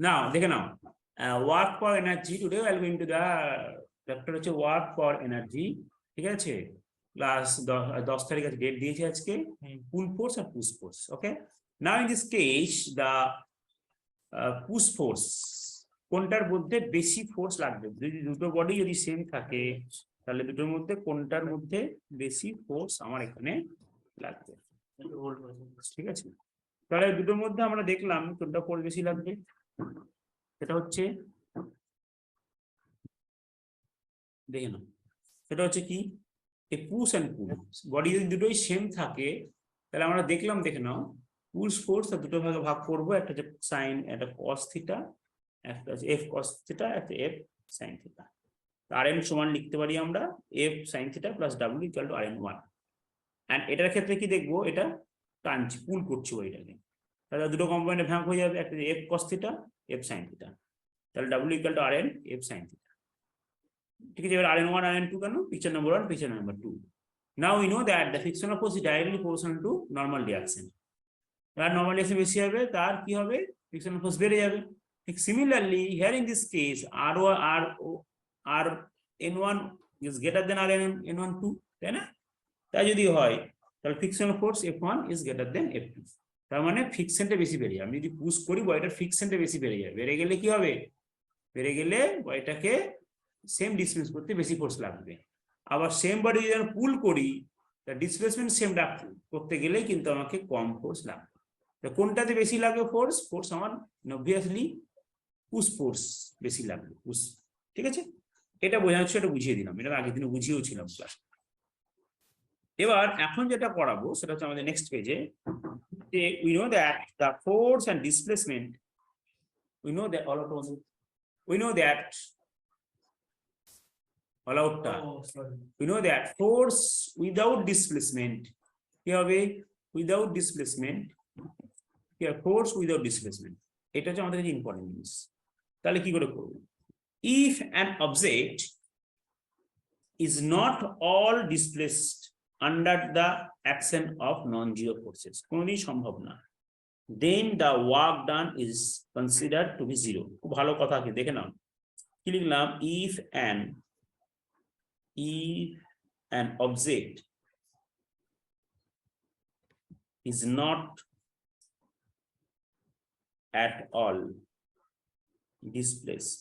নাও দেখে নাও, work for energy today I will going to the chapter হচ্ছে work for energy, ঠিক আছে? ক্লাস 10 তারিখ আছে, ডেট দিয়েছে আজকে, পুল ফোর্স আর push force. Okay, now in this case the push force, কোনটার মধ্যে বেশি ফোর্স লাগবে? যদি দুটো বডি যদি সেম থাকে তাহলে দুটোর মধ্যে কোনটার মধ্যে বেশি ফোর্স আমার এখানে লাগবে, ঠিক আছে? তাহলে দুটোর মধ্যে আমরা দেখলাম কোনটা ফোর্স বেশি লাগবে, সেটা হচ্ছে, দেখে নাও, সেটা হচ্ছে কি, এই পুশ অ্যান্ড পুল। বডি যদি দুটোই সেম থাকে তাহলে আমরা দেখলাম, দেখে নাও, পুশ ফোর্স দুটো ভাগে ভাগ করবো, একটা হচ্ছে সাইন, একটা কস থিটা, একটা হচ্ছে এফ কস থিটা, একটা এফ সাইন থিটা। আর এম সমান লিখতে পারি আমরা F sine theta plus W equal to R N one. And এটার ক্ষেত্রে কি দেখবো, এটা টানছি, পুল করছি ওইটাকে, তাহলে দুটো কম্পোনেন্টে ভাগ হয়ে যাবে, একটা F cos theta, F sine theta, তাহলে W equal to R N F sine theta, ঠিক আছে? এবার আর এন ওয়ান আর এন টু কেন? Picture number one, picture number two. Now we know that the frictional force is directly proportional to normal reaction. যার normal reaction বেশি হবে তার কি হবে, frictional force বেড়ে যাবে। ঠিক similarly here in this case R N1 is greater than R N12, তাই না? তাই যদি হয় তাহলে frictional force F1 is greater than F2, তার মানে ফ্রিকশনটা বেশি বেড়ে যাবে। আমি যদি পুশ করি বডিটার ফ্রিকশনটা বেশি বেড়ে যাবে, বেড়ে গেলে কি হবে, বেড়ে গেলে বডিটাকে সেম ডিসটেন্স করতে বেশি ফোর্স লাগবে। আবার সেম বডি যদি আমি পুল করি, ডিসপ্লেসমেন্ট সেম করতে গেলেই কিন্তু আমাকে কম ফোর্স লাগবে। কোনটাতে বেশি লাগবে ফোর্স? ফোর্স আমার অবভিয়াসলি পুশ ফোর্স বেশি লাগবে, পুশ, ঠিক আছে? এটা বোঝাচ্ছি, এটা বুঝিয়ে দিলাম, এটা আগের দিনে বুঝিয়েও ছিলাম ক্লাস। এবার এখন যেটা পড়াবো সেটা হচ্ছে আমাদের নেক্সট পেজে, যে we know that the force and displacement, we know that we know that force without displacement, কি হবে, without displacement, কি হবে, force without displacement, এটা হচ্ছে আমাদের কাছে ইম্পর্টেন্ট জিনিস। তাহলে কি করে করব? if an object is not all displaced under the action of non-zero forces, কোনদিন সম্ভব না, then the work done is considered to be zero। খুব ভালো কথা, কি দেখে নাও, কি লিখলাম, if an object is not at all displaced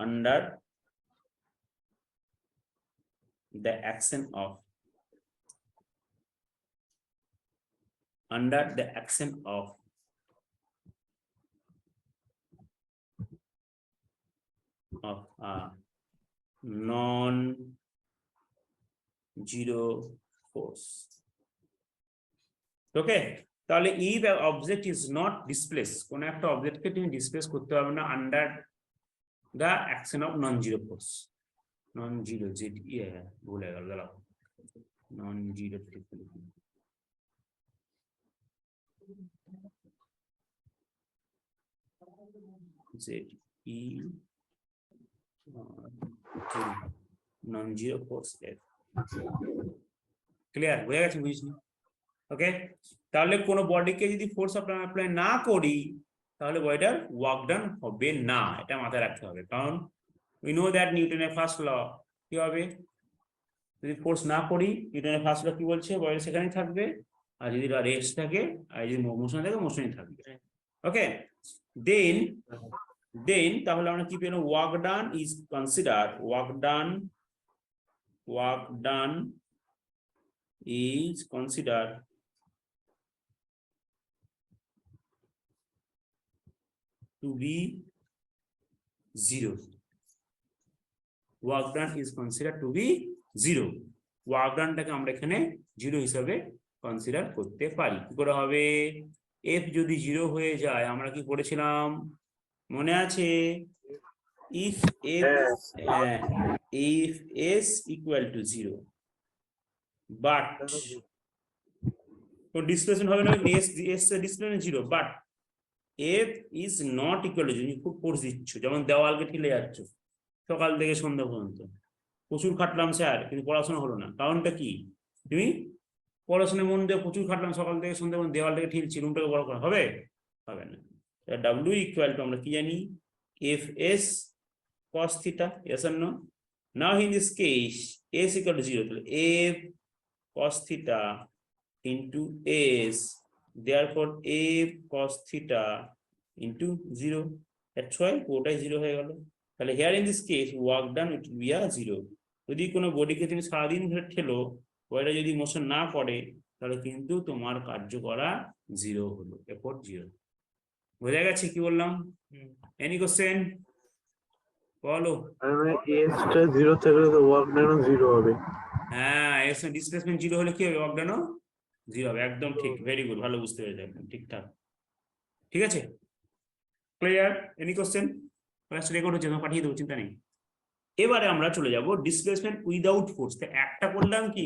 under the action of non-zero force, ওকে? তাহলে if an object is not displaced, কোন একটা অবজেক্টকে তুমি ডিসপ্লেস করতে পারবে না under the action of non-zero force, non-zero z ভুলে গেল, non-zero z e non-zero force f, clear হয়ে গেছে? বুঝলি? ওকে, তাহলে কোন বডিকে যদি ফোর্স অ্যাপ্লাই না করি তাহলে বডিটার ওয়ার্ক ডান হবে না, এটা মাথায় রাখতে হবে। কারণ উই নো দ্যাট নিউটনের ফার্স্ট ল, কি হবে, যদি ফোর্স না করি নিউটনের ফার্স্ট ল কি বলছে, বডিটা সেখানেই থাকবে, আর যদি রেস্ট থাকে আর যদি মোশন থাকে মোশনই থাকবে। ওকে, দেন তাহলে আমরা কি পেলাম, work done is consider, work done is considered to be zero. Work done is considered to be zero. Work done টাকে আমরা এখানে জিরো হিসাবে কনসিডার করতে পারি। কি করে হবে, f যদি জিরো হয়ে যায়, আমরা কি পড়েছিলাম মনে আছে, if s equal to 0 but displacement হবে না, displacement 0, but f is not equal to 0, খুব ফোর্স দিচ্ছ, যেমন দেওয়ালকে ঠেলে যাচ্ছ সকাল থেকে সন্ধ্যা পর্যন্ত, প্রচুর খাটলাম স্যার কিন্তু পড়াশোনা হলো না, কারণটা কি, তুমি পড়াশোনায় মন দিয়ে প্রচুর খাটলাম সকাল থেকে সন্ধ্যা পর্যন্ত, দেওয়ালটাকে ঠেলছি, রুমটাকে বড় করা হবে? হবে না। ডাব্লিউ ইকুয়াল টু আমরা কি জানি, F S cos theta, yes or no? Now in this case s equal to 0, তাহলে f cos theta into s, therefore f cos theta into 0, that's why পুরোটাই 0 হয়ে গেল। তাহলে here in this case work done it will be a 0। যদি কোনো বডিকে তুমি সারাদিন ধরে ঠেলো, বডিটা যদি মোশন না করে, তাহলে কিন্তু তোমার কার্য করা 0 হলো, এফোর্ট 0। বোঝা গেছে কি বললাম? এনি কোশ্চেন বলো। এসটা 0 থাকলে তো ওয়ার্ক ডানও 0 হবে। হ্যাঁ, এর সঙ্গে ডিসপ্লেসমেন্ট 0 হলে কি হবে, ওয়ার্ক ডানও 0 হবে। একদম ঠিক, ভেরি গুড, ভালো বুঝতে পেরেছো, একদম ঠিকঠাক। ঠিক আছে, clear? Any question? Class record হচ্ছে, তোমাকে পাঠিয়ে দেবো, চিন্তা নেই। এবারে আমরা চলে যাব ডিসপ্লেসমেন্ট উইদাউট ফোর্স। একটা করলাম কি,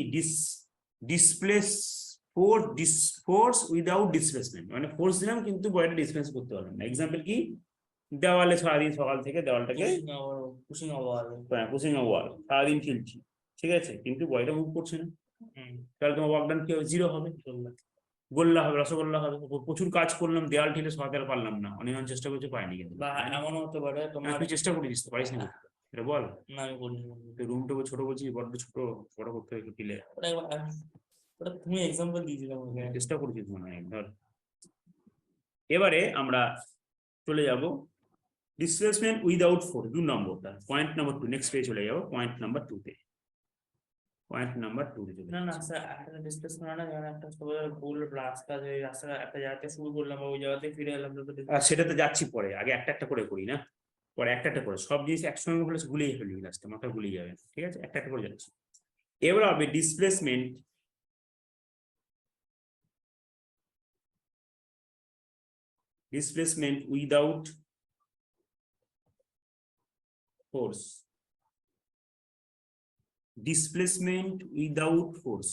ফোর্স উইদাউট ডিসপ্লেসমেন্ট, মানে ফোর্স দিলাম কিন্তু বডিটা ডিসপ্লেস করতে পারলাম না। এক্সাম্পল কি, দেওয়ালে সারাদিন সকাল থেকে দেওয়ালটাকে পুশিং ওয়াল সারাদিন ঠেলছি, ঠিক আছে, কিন্তু বডিটা মুভ করছে না, তাহলে তোমার ওয়ার্কডান কি হবে, 0 হবে। গোল্লা হবে, রসগোল্লা হবে। প্রচুর কাজ করলাম, দেওয়াল ঠেলে সকাল পারলাম না, অনেক চেষ্টা করতে পারিনি, কিন্তু বা এমন হতে পারে তোমার তুই চেষ্টা করেছিস তো, পারিস না এটা বল। না আমি বলিনি রুমটা ছোট বলছি, বড্ড ছোট, বড় করতে হবে টিলে। ওটা তুমি এক্সাম্পল দিয়েছিলাম ওকে। চেষ্টা করেছিস মনে হয় ধর। এবারে আমরা চলে যাব ডিসপ্লেসমেন্ট উইদাউট ফোর্স, 2 নম্বরটা, পয়েন্ট নাম্বার 2। নেক্সট পেজে চলে যাব পয়েন্ট নাম্বার 2 তে। পয়েন্ট নাম্বার 2 তে চলে না না স্যার, একটা ডিসপ্লেসমেন্ট না, যেমন একটা সবাই ভুল রাস্তা, যে রাস্তা একটা জায়গাতে শুরু করলাম ওই জায়গাতে ফিরে এলাম, আর সেটাতে যাচ্ছি পরে, আগে একটা একটা করে করি না, পরে একটা একটা করে সব জিনিস একসঙ্গে হলে ভুলেই ফেলি, লাস্টে মাথা ভুলেই যাবে, ঠিক আছে, একটা একটা করে যাচ্ছি। এবার হবে displacement without force. Displacement without force,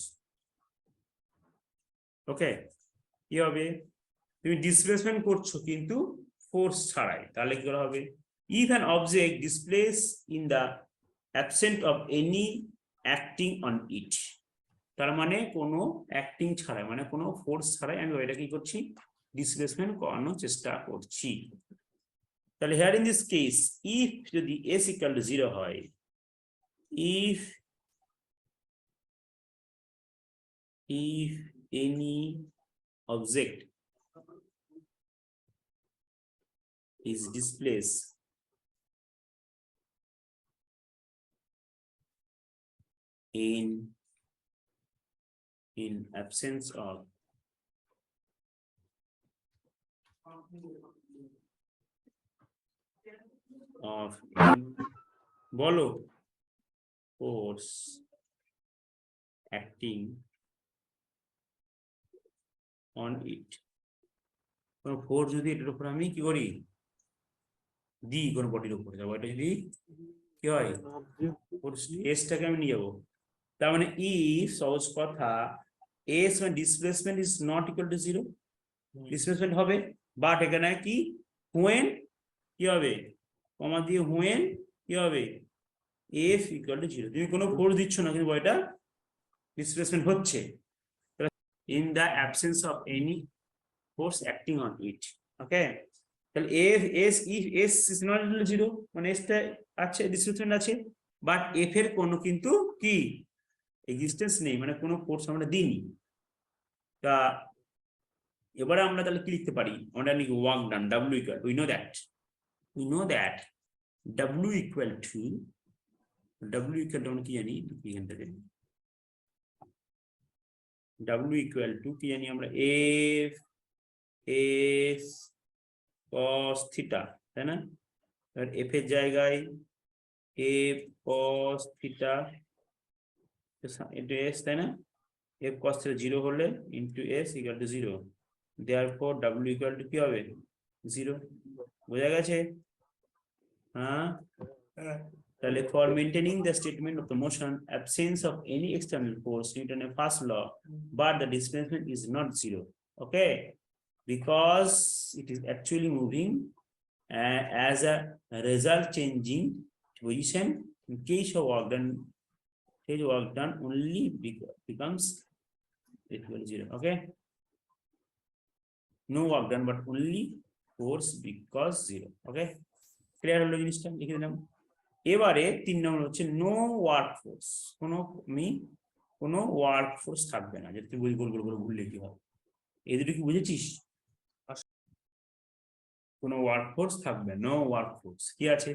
okay. কি হবে, তুমি ডিসপ্লেসমেন্ট করছো কিন্তু ফোর্স ছাড়াই, তাহলে কি করা হবে, if an object displace in the absent of any acting on it, তার মানে কোনো অ্যাক্টিং ছাড়াই, মানে কোনো ফোর্স ছাড়াই আমি ওইটা কি করছি, ডিসপ্লেসমেন্ট করানোর চেষ্টা করছি। তাহলে here in this case, if যদি s ইকুয়াল টু 0 হয়, if any object is displaced in absence of বলো force acting on it, কোনো ফোর্স যদি এটার উপর আমি কি করি, দিই কোনো বডির উপরে যাবো, এটা যদি কি হয়, এসটাকে আমি নিয়ে যাবো, তার মানে ইফ সহজ কথা এস মানে displacement is not equal to 0, displacement হবে, বাট এখানে কি হোয়েন কি হবে, কমা দিয়ে হোয়েন কি হবে, এফ ইকুয়াল টু 0, তুমি কোনো ফোর্স দিচ্ছ না কিন্তু বডিটা ডিসপ্লেসমেন্ট হচ্ছে, in the absence of any force acting on it, okay। তাহলে if s is not equal to 0, মানে s টা আছে, ডিসপ্লেসমেন্ট আছে, বাট f এর কোনো কিন্তু কি এক্সিস্টেন্স নেই, মানে কোনো ফোর্স আমরা দিইনি। তা এবারে আমরা তাহলে কি লিখতে পারি, আমরা লিখি work done, w equal, we know that w equal to আমরা কি জানি এখান থেকে, w ইকুয়াল টু কি জানি আমরা, f s cos থিটা, তাই না, এবার f এর জায়গায় f cos theta into s, তাই না, f cos থিটা 0 হলে into s equal to 0, therefore w equal to কি হবে, 0। বোঝা গেছে? হ্যাঁ, তাহলে for maintaining the statement of the motion absence of any external force, Newton's first law, but the displacement is not 0, okay, because it is actually moving as a result changing position. In case of work done only becomes equal to 0. Okay, no work done but only force because 0. Okay, clear হলো জিনিসটা, লিখে দিলাম। এবারে 3 নম্বর হচ্ছে no work force. কোনো work force থাকবে না, যদি তুই গোল গোল গোল ভুললে কি হবে, এই দুটো কি বুঝেছিস? কোনো ওয়ার্ক ফোর্স থাকবে, নো ওয়ার্ক ফোর্স। কি আছে?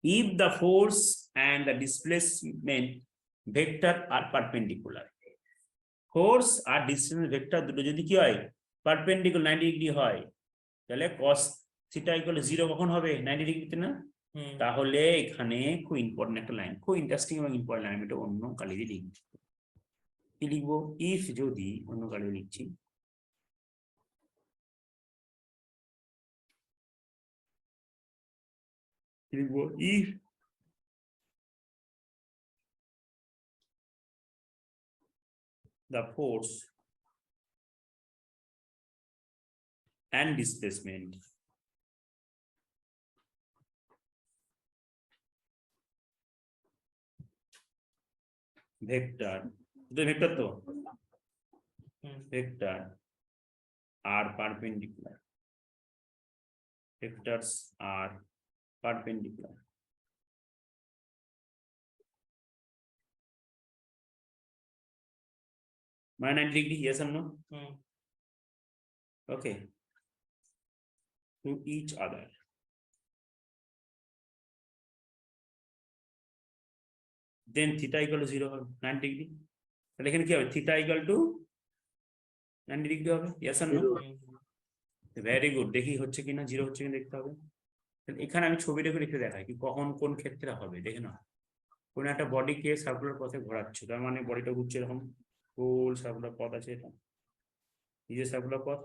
if the force and the displacement vector are perpendicular, force আর ডিসপ্লেসমেন্ট ভেক্টর দুটো যদি কি হয়, পারপেন্ডিকুলার 90 ডিগ্রি হয়, তাহলে cos থিটা ইকুয়াল 0 কখন হবে? 90 ডিগ্রিতে না? তাহলে এখানে খুব ইম্পর্টেন্ট একটা লাইন, খুব ইন্টারেস্টিং এবং ইম্পর্টেন্ট লাইন, এটা অন্য কালি দিয়ে লিখছি। কি লিখবো? ইফ, যদি, অন্য কালি লিখছি, লিখবো if the force and displacement vector, the vector to vector are perpendicular, vectors are perpendicular, minus 90 degree, yes or no? Okay, to each other, then theta equal to 0 হবে, 90 degree। তাহলে এখানে কি হবে? theta equal to 90 degree হবে, yes or no? Very good. দেখি হচ্ছে কিনা, 0 হচ্ছে কিনা দেখতে হবে। এখানে আমি ছবিটাকে লিখে দেখাই কি কখন কোন ক্ষেত্রে হবে, দেখে নাও। কোন একটা বডিকে সার্কুলার পথে ঘোরাচ্ছে, তার মানে বডিটা ঘুরছে এরকম, গোল সার্কুলার পথ আছে, এটা এই যে সার্কুলার পথ,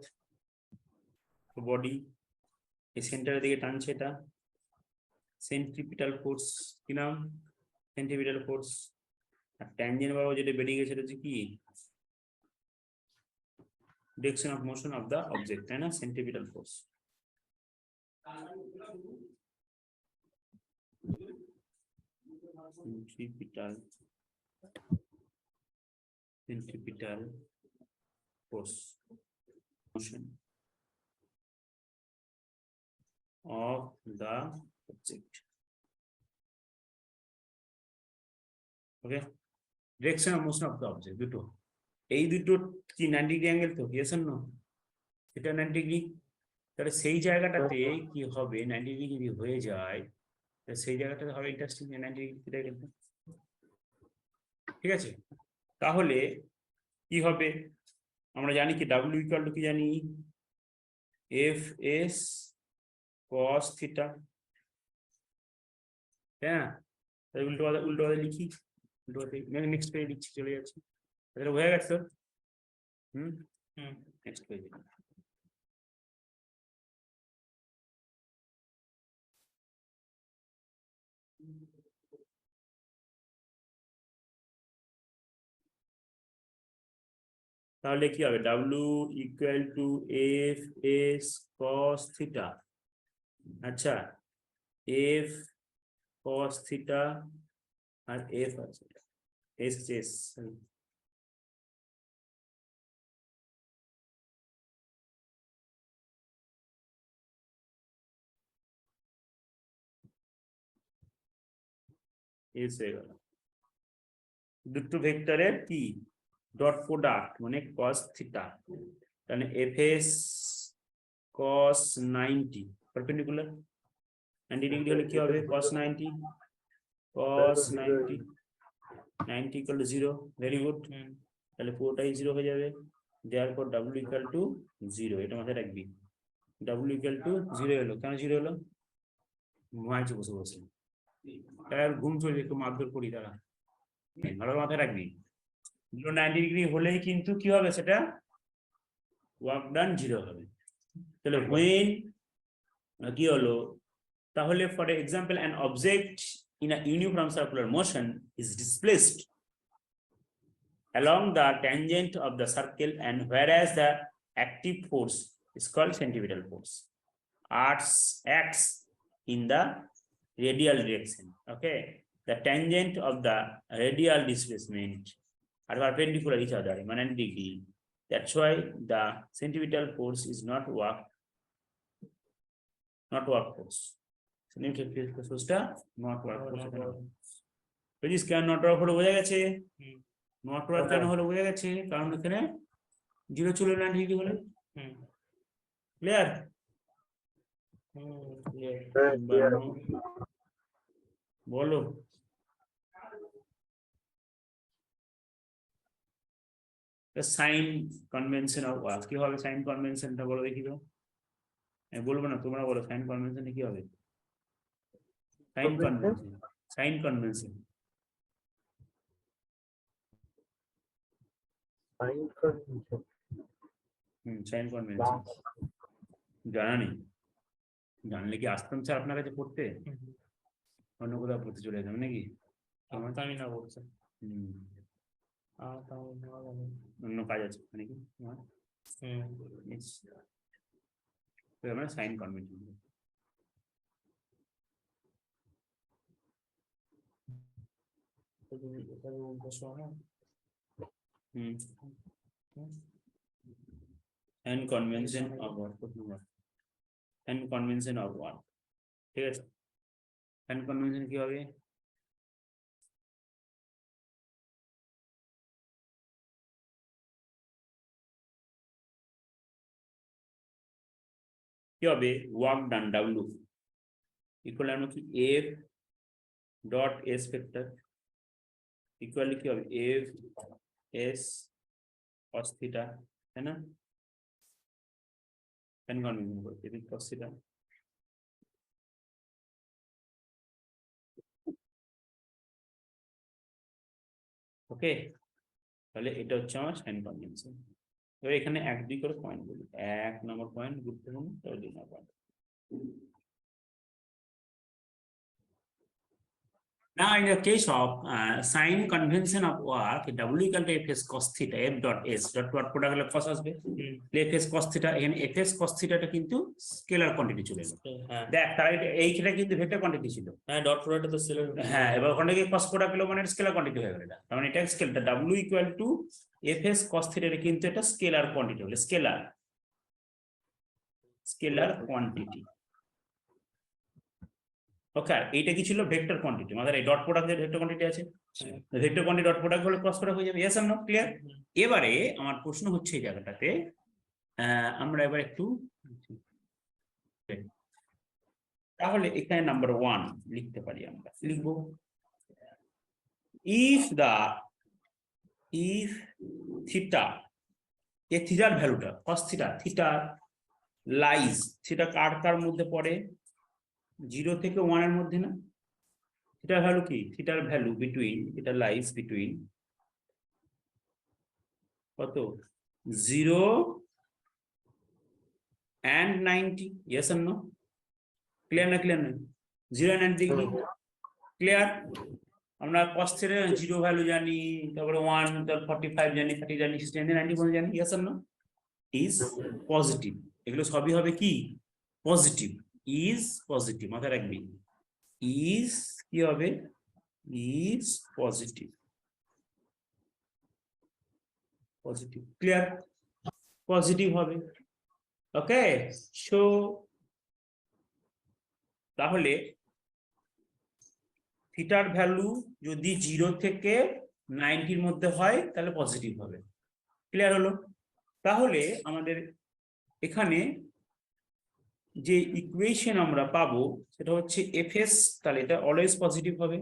বডি এই সেন্টারের দিকে টানছে, এটা সেন্ট্রিপিটাল ফোর্স। কি নাম? Centripetal force. আর ট্যানজেন্ট বাবু যেটা বেরিয়ে গেছে, এটা হচ্ছে কি? Direction of motion of the object, তাই না? Centripetal force. centripetal force motion of the object. Okay, direction of motion of the object, দুটো, এই দুটো কি 90 ডিগ্রি অ্যাঙ্গেল তো, yes or no? এটা 90 ডিগ্রি, তাহলে সেই জায়গাটাতে কি হবে? 90 ডিগ্রি হয়ে যায়, সেই জায়গাটাতে হবে ইন্টারেস্টিং, 90 ডিগ্রি কিন্তু, ঠিক আছে? তাহলে কি হবে? আমরা জানি কি W ইকুয়াল টু কি জানি? FS cos থিটা, হ্যাঁ? উল্টো লিখি, নেক্সট পেজে লিখছি, চলে যাচ্ছে, তাহলে হয়ে গেছে। নেক্সট পেজে তাহলে কি হবে? W equal to FS cos theta, আচ্ছা, F cos থিটা আর F আছে, S হয়ে গেল। দুটো ভেক্টরের কি ডট প্রোডাক্ট, মানে cos থিটা, তাহলে FS cos 90 পারপেন্ডিকুলার 90 ডিগ্রি হলে কি হবে? cos 90 equal to 0, very good. তাহলে পুরোটাই 0 হয়ে যাবে, therefore W equal to 0, এটা মাথায় রাখবি। W equal to 0 হলো, কেন 0 হলো? ঘুমাইছে বসে বসে, তার ঘুম চলে, একটু মারধর করি তারা, ভালো মাথায় রাখবি। 90 ডিগ্রি হলেই কিন্তু কি হবে? সেটা ওয়ার্ক ডান 0 হবে। তাহলে when কি হলো? তাহলে for example an object in a uniform circular motion is displaced along the tangent of the circle, and whereas the active force is called centripetal force, acts in the radial direction. Okay, the tangent of the radial displacement are perpendicular each other, immanent degree. That's why the centripetal force is not work force. Centripetal force টা not work force. যদি square not work হলো বোঝা গেছে, not work কেন হলো বোঝা গেছে, কারণ এখানে 0 ছিল 90 ডিগ্রি হলে। ক্লিয়ার? বলো। সাইন কনভেনশন অফ ওয়ার্ক কি হবে? সাইন কনভেনশনটা বলো দেখি তো। আমি বলবো না, তোমরা বলো সাইন কনভেনশন কি হবে? Sine convention, sine convention sine convention জানা নেই? জানলে কি আসতাম স্যার আপনার কাছে পড়তে? অন্য কোথাও পড়তে চলে যেতাম নাকি? আমি না বলছি, অন্য কাজ আছে নাকি? আমরা sine convention and convention of what? And convention of what? ঠিক আছে, and convention কি হবে? কি হবে? ওয়ার্ক ডান W ইকুয়াল আমরা কি F dot S vector equal কি হবে? F S cos theta, তাই না? tan convention করতে F cos theta। ওকে, তাহলে এটা হচ্ছে আমার সাইন কনভেনশন। এবার এখানে 1-2 করে পয়েন্ট বলি। 1 নম্বর পয়েন্ট গুরুত্বপূর্ণ, 2 নম্বর point. Now, in the case of sign convention of work, W equal to Fs cos theta, F dot S dot product হলে cos আসবে, Fs cos theta, এখানে Fs cos theta টা কিন্তু স্কেলার কোয়ান্টিটি চলে এলো। দেখ তার এইখানে কিন্তু ভেক্টর কোয়ান্টিটি ছিল। হ্যাঁ, ডট প্রোডাক্ট তো স্কেলার। হ্যাঁ, এবার ওখানে গিয়ে cos প্রোডাক্ট পেলো মানে স্কেলার কোয়ান্টিটি হয়ে গেল এটা। তার মানে এটা স্কেলটা W equal to Fs cos theta এর কিন্তু এটা স্কেলার কোয়ান্টিটি হলো, স্কেলার কোয়ান্টিটি। ওকে, এইটা কি ছিল? Vector quantity. আমাদের এই ডট প্রোডাক্টের ভেক্টর কোয়ান্টিটি আছে, ভেক্টর কোয়ান্টিটি ডট প্রোডাক্ট হলে ক্রস প্রোডাক্ট হয়ে যাবে। Yes or no? ক্লিয়ার? এবারে আমার প্রশ্ন হচ্ছে এই জায়গাটাতে আমরা এবার একটু, তাহলে এখানে নাম্বার 1 লিখতে পারি, আমরা লিখবো ইফ থিটা, এই থিটার ভ্যালুটা cos theta, theta lies, theta কার মধ্যে পড়ে? 0 থেকে 1 এর মধ্যে না? থিটার ভ্যালু কি? থিটার ভ্যালু বিটুইন, এটা লাইজ বিটুইন কত? 0 and 90। yes or no? Clear না? ক্লিয়ার না? 0 and 90 ডিগ্রি ক্লিয়ার? আমরা cos থিটা 0 ভ্যালু জানি, তারপরে 1, তারপর 45 জানি, 30 জানি, 60 জানি, 90 পর্যন্ত জানি। yes or no? is positive. এগুলো সবই হবে কি? পজিটিভ। is পজিটিভ, মাথায় রাখবি। is কি হবে? is positive, positive. Clear? Positive হবে। ওকে, সো তাহলে থিটার ভ্যালু যদি 0 থেকে 90 এর মধ্যে হয় তাহলে পজিটিভ হবে। ক্লিয়ার হলো? তাহলে আমাদের এখানে যে ইকুয়েশন আমরা পাবো সেটা হচ্ছে Fs, তাহলে এটা অলওয়েজ পজিটিভ হবে।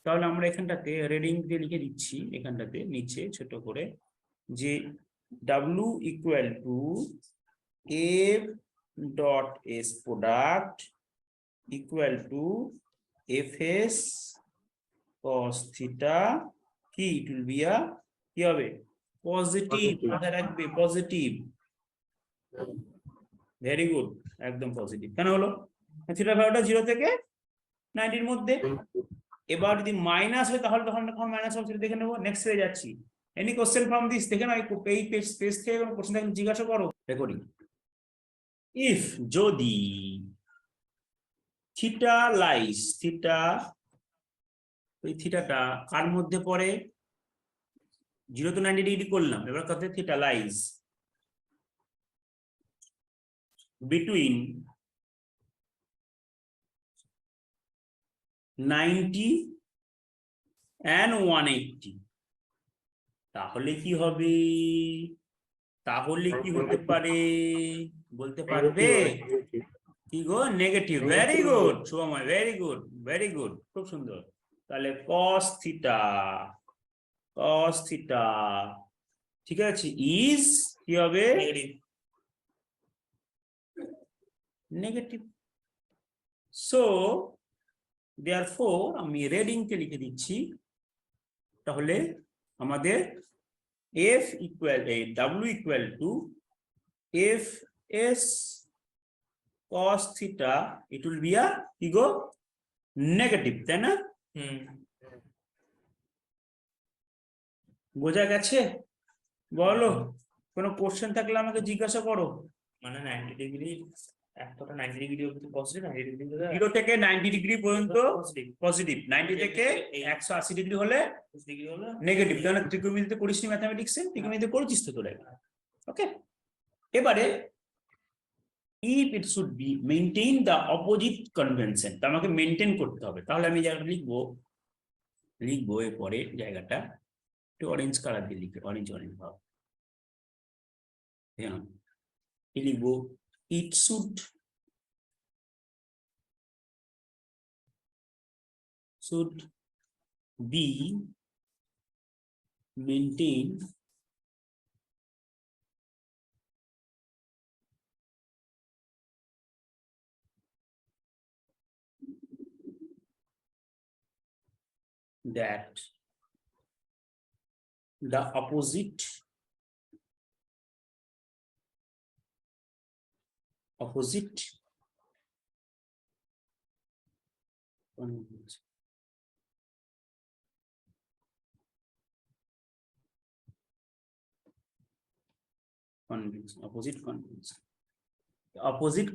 তাহলে আমরা এখানটাতে রেডিং দিয়ে লিখে দিচ্ছি, এখানটাতে নিচে ছোট করে, যে W equal to F dot S product equal to Fs cos theta কি? it will be a কি হবে? পজিটিভ। মাথায় রাখবে, পজিটিভ। ভেরি গুড, একদম পজিটিভ। কেন হলো? থিটা ভ্যালুটা 0 থেকে 90 এর মধ্যে। এবার যদি মাইনাস হয় তাহলে তখন মাইনাস হবে, সেটা দেখে নেবো। নেক্সট পেজে যাচ্ছি। Any question from this? দেখে নাও এই পেজ থেকে কোনো কোশ্চেন থাকলে জিজ্ঞাসা করো। রেকর্ডিং। ইফ যদি থিটা লাইস, থিটা, ওই থিটাটা কার মধ্যে পড়ে? 0 to 90 ডিগ্রি করলাম, এবার কত থিটা লাইজ বিটুইন 90 and 180। তাহলে কি হবে, তাহলে কি হতে পারে বলতে পারবে? কি গো? Negative. Very good Shubhamoy, very good, very good, খুব সুন্দর। তাহলে cos থিটা, cos থিটা ঠিক আছে ইজ কি হবে? নেগেটিভ। সো therefore আমি রেডিং কে লিখে দিচ্ছি, তাহলে আমাদের f equal w equal to f s cos theta, it will be a কি গো? নেগেটিভ, তাই না? বোঝা গেছে? বলো, কোনো কোশ্চেন থাকলে আমাকে জিজ্ঞাসা করো। মানে 90 ডিগ্রি একটা 90 ডিগ্রি অবধি পজিটিভ, 90 ডিগ্রি 0 থেকে 90 ডিগ্রি পর্যন্ত পজিটিভ, পজিটিভ, 90 থেকে 180 ডিগ্রি হলে 20 ডিগ্রি হলো নেগেটিভ। তাহলে ত্রিকোণমিতিতে করিস নি ম্যাথমেটিক্সে? ত্রিকোণমিতিতে করেছিস তো তোরা। ওকে, এবারে if it should be maintain the opposite convention, তা আমাকে মেনটেন করতে হবে। তাহলে আমি জায়গাটা লিখবো, লিখবো এরপরে জায়গাটা একটু অরেঞ্জ কালার দিয়ে লিখবে, অরেঞ্জ অরেঞ্জ ভাব। হ্যাঁ, লিখবো it should be maintained that the opposite opposite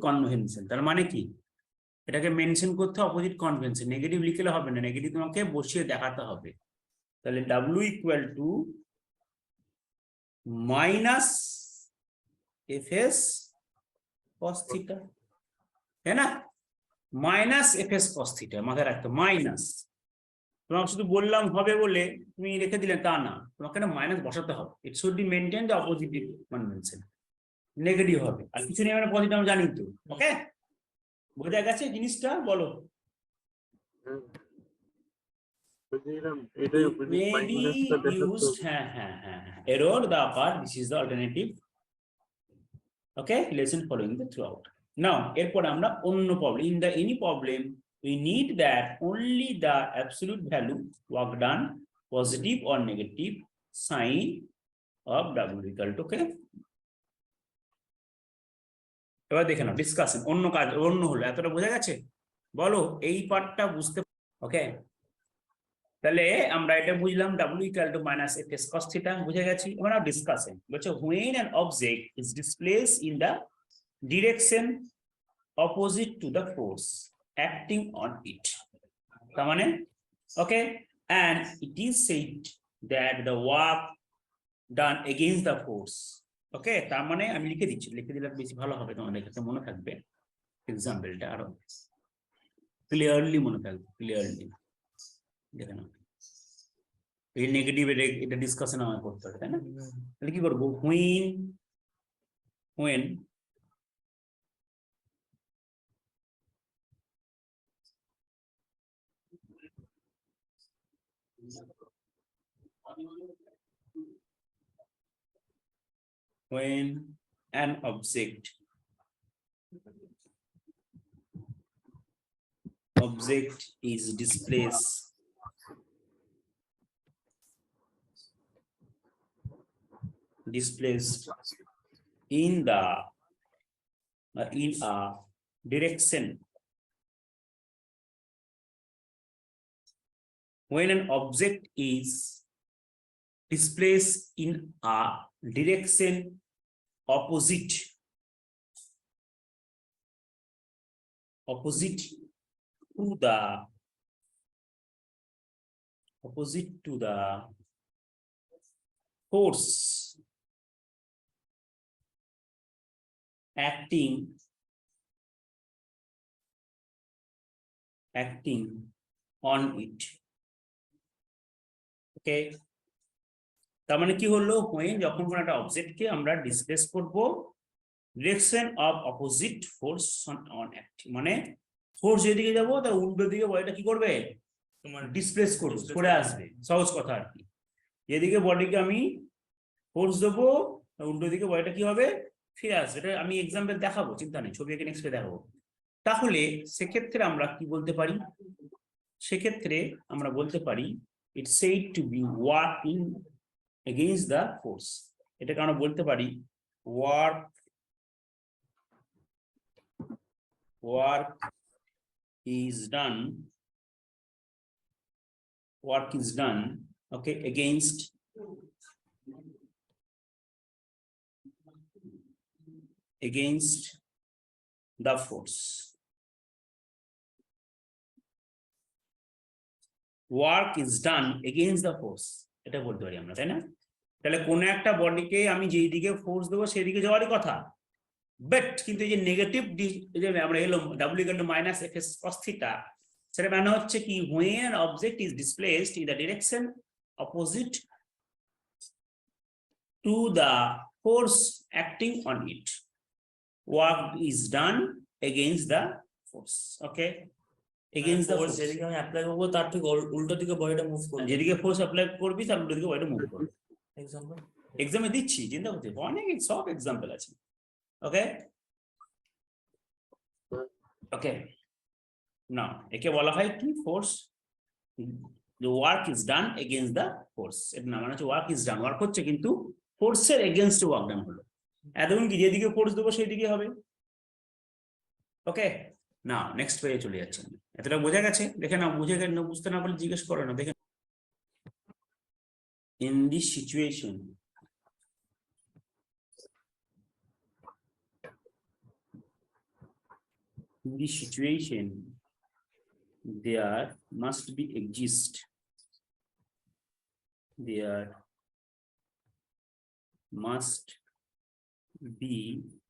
convention, তার মানে কি? এটাকে মেনশন করতে হবে অপোজিট কনভেনশন। নেগেটিভ লিখলে হবে না, নেগেটিভ তোমাকে বসিয়ে দেখাতে হবে। তাহলে w equal to minus fs cos theta, তাই না? মাইনাস fs cos থিটা, মাথায় রাখতে মাইনাস। তোমাকে শুধু বললাম হবে বলে তুমি রেখে দিলে তা না, তোমাকে না মাইনাস বসাতে হবে। It should be maintain the opposite convention. Negative হবে, আর কিছু নেই, মানে পজিটিভ আমি জানি তো। ওকে, বোঝা গেছে জিনিসটা? বলো। Maybe used, error the part, this is the alternative. Okay, lesson following the throughout. Now এরপর আমরা অন্য problem, in the any problem we need that only the absolute value work done positive or negative sign of w equal to, okay? এবার দেখে নাও discussion, অন্য কাজ অন্য হলো। এতটা বোঝা গেছে? বলো এই পার্টটা বুঝতে। ওকে, তাহলে আমরা এটা বুঝলাম w equal to minus fs cos theta, বুঝে গেছি। আমরা ডিসকাশন বলছে when an object is displaced in the direction opposite to the force acting on it, তার মানে ওকে, and it is said that the work done against the force, ওকে, তার মানে আমি লিখে দিচ্ছি, লিখে দিলে বেশি ভালো হবে, তোমাদের কাছে মনে থাকবে, এক্সাম্পলটা আরো ক্লিয়ারলি মনে থাকবে, ক্লিয়ারলি দেখে নাও। এই নেগেটিভ এটা ডিসকাশন আমায় করতে হবে, তাই না? তাহলে কি করবো? when an object is displaced in the in a direction, when an object is displaced in a direction opposite to the force acting on it. ওকে, তার মানে কি হলো, when যখন কোনো একটা অবজেক্টকে আমরা ডিসপ্লেস করব, direction of opposite force on acting, মানে ফোর্স যেদিকে যাবো তার উল্টো দিকে বডিটা কি করবে, তোমার ডিসপ্লেস করবে, সরে আসবে, সহজ কথা আর কি। যেদিকে বডিকে আমি ফোর্স দেবো তার উল্টো দিকে বডিটা কি হবে, ফিরে আসবে। এটা আমি এক্সাম্পল দেখাবো, চিন্তা নেই, ছবি এঁকে নেক্সট দেখাবো। তাহলে সেক্ষেত্রে আমরা কি বলতে পারি, সেক্ষেত্রে আমরা বলতে পারি it's said to be working against the force. এটাকে আমরা বলতে পারি work is done, okay, against the force. Work is done against the force, এটা বলতে পারি আমরা, তাই না? তাহলে কোন একটা বডিকে আমি যেই দিকে ফোর্স দেবো সেই দিকে যাওয়ারই কথা, বাট কিন্তু এই যে নেগেটিভ আমরা এলো w minus F S cos theta, সেটা মানে হচ্ছে কি, when object is displaced in the direction opposite to the force acting on it, work is done against the force. Okay, against the force force, যেদিকে আমি apply করবো তার ঠিক উল্টো দিকে বডিটা মুভ করবে। যেদিকে ফোর্স অ্যাপ্লাই করবি তার উল্টো দিকে বডিটা মুভ করবে। এক্সাম্পল এক্সামে দিচ্ছি, চিন্তা করতে অনেক সব এক্সাম্পল আছে। ওকে ওকে, না একে বলা হয় কি, force, the work is done against the force, এর নাম মানে হচ্ছে ওয়ার্ক ইজ ডান, ওয়ার্ক হচ্ছে কিন্তু ফোর্সের এগেইনস্টে ওয়ার্ক ডান হলো। এতক্ষণ কি যেদিকে ফোর্স দেবো সেই দিকে হবে। ওকে, না নেক্সট পেজে চলে যাচ্ছে, এতটা বোঝা গেছে? দেখে না, বুঝে গেলে বুঝতে না পারলে জিজ্ঞেস করো না। দেখে, in this situation there must be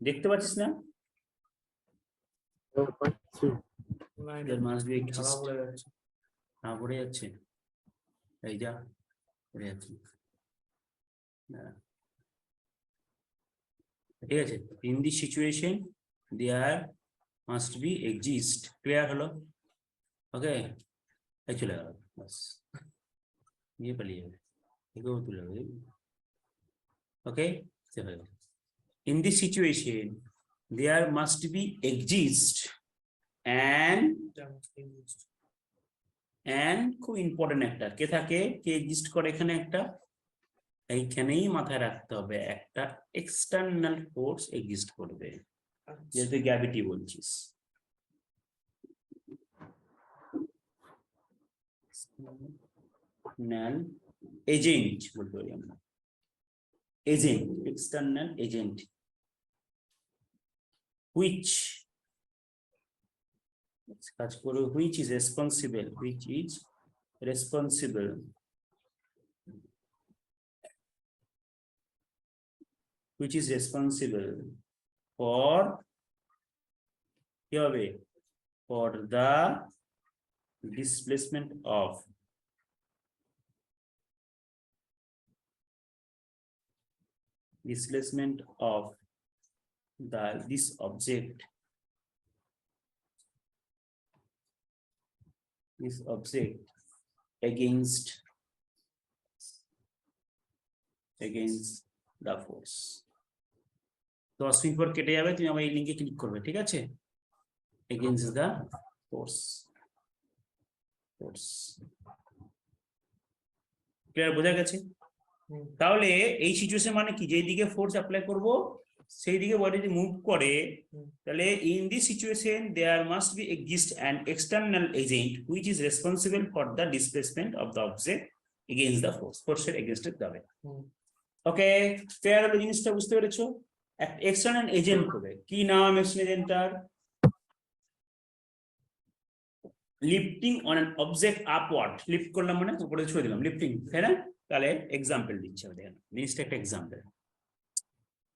দেখতে পাচ্ছিস না, there must be exist, না পড়ে যাচ্ছে, এই যা পড়ে যাচ্ছে, ঠিক আছে। in this situation there must be exist, clear হলো? ওকে, এই চলে গেল, বাস নিয়ে পালিয়ে যাবে, এগুলো তুলে যাবে। ওকে, in this situation there must be exist and খুব ইম্পর্টেন্ট একটা কে থাকে, কে এক্সিস্ট করে এখানে একটা, এইখানেই মাথায় রাখতে হবে, একটা এক্সটার্নাল ফোর্স এক্সিস্ট করবে, যেহেতু গ্র্যাভিটি বলছিস। এজেন্ট বলতে পারি আমরা, এজেন্ট, এক্সটার্নাল এজেন্ট, which কাজ করে, which is responsible for কি হবে, for the displacement of this object against the force। 10 minute পর কেটে যাবে, তুমি আবার এই লিঙ্কে ক্লিক করবে, ঠিক আছে? against the force, ক্লিয়ার, বোঝা গেছে? তাহলে এই সিচুয়েশন মানে কি, যেই দিকে ফোর্স অ্যাপ্লাই করব সেই দিকে বডি যদি মুভ করে, তাহলে in this situation there must be exist an external agent which is responsible for the displacement of the object against the force, ফোর্সের এগেইনস্টে যাবে। ওকে, ক্লিয়ার হলো জিনিসটা, বুঝতে পেরেছো? একটা এক্সটার্নাল এজেন্ট হবে, কি নাম এক্সটার্নাল এজেন্টটার? Lifting on an object upward, lift করলাম মানে উপরে ছুঁয়ে দিলাম, লিফটিং, তাই না? তাহলে এক্সাম্পল দিচ্ছি, দেখেন জিনিসটা একটা এক্সাম্পল।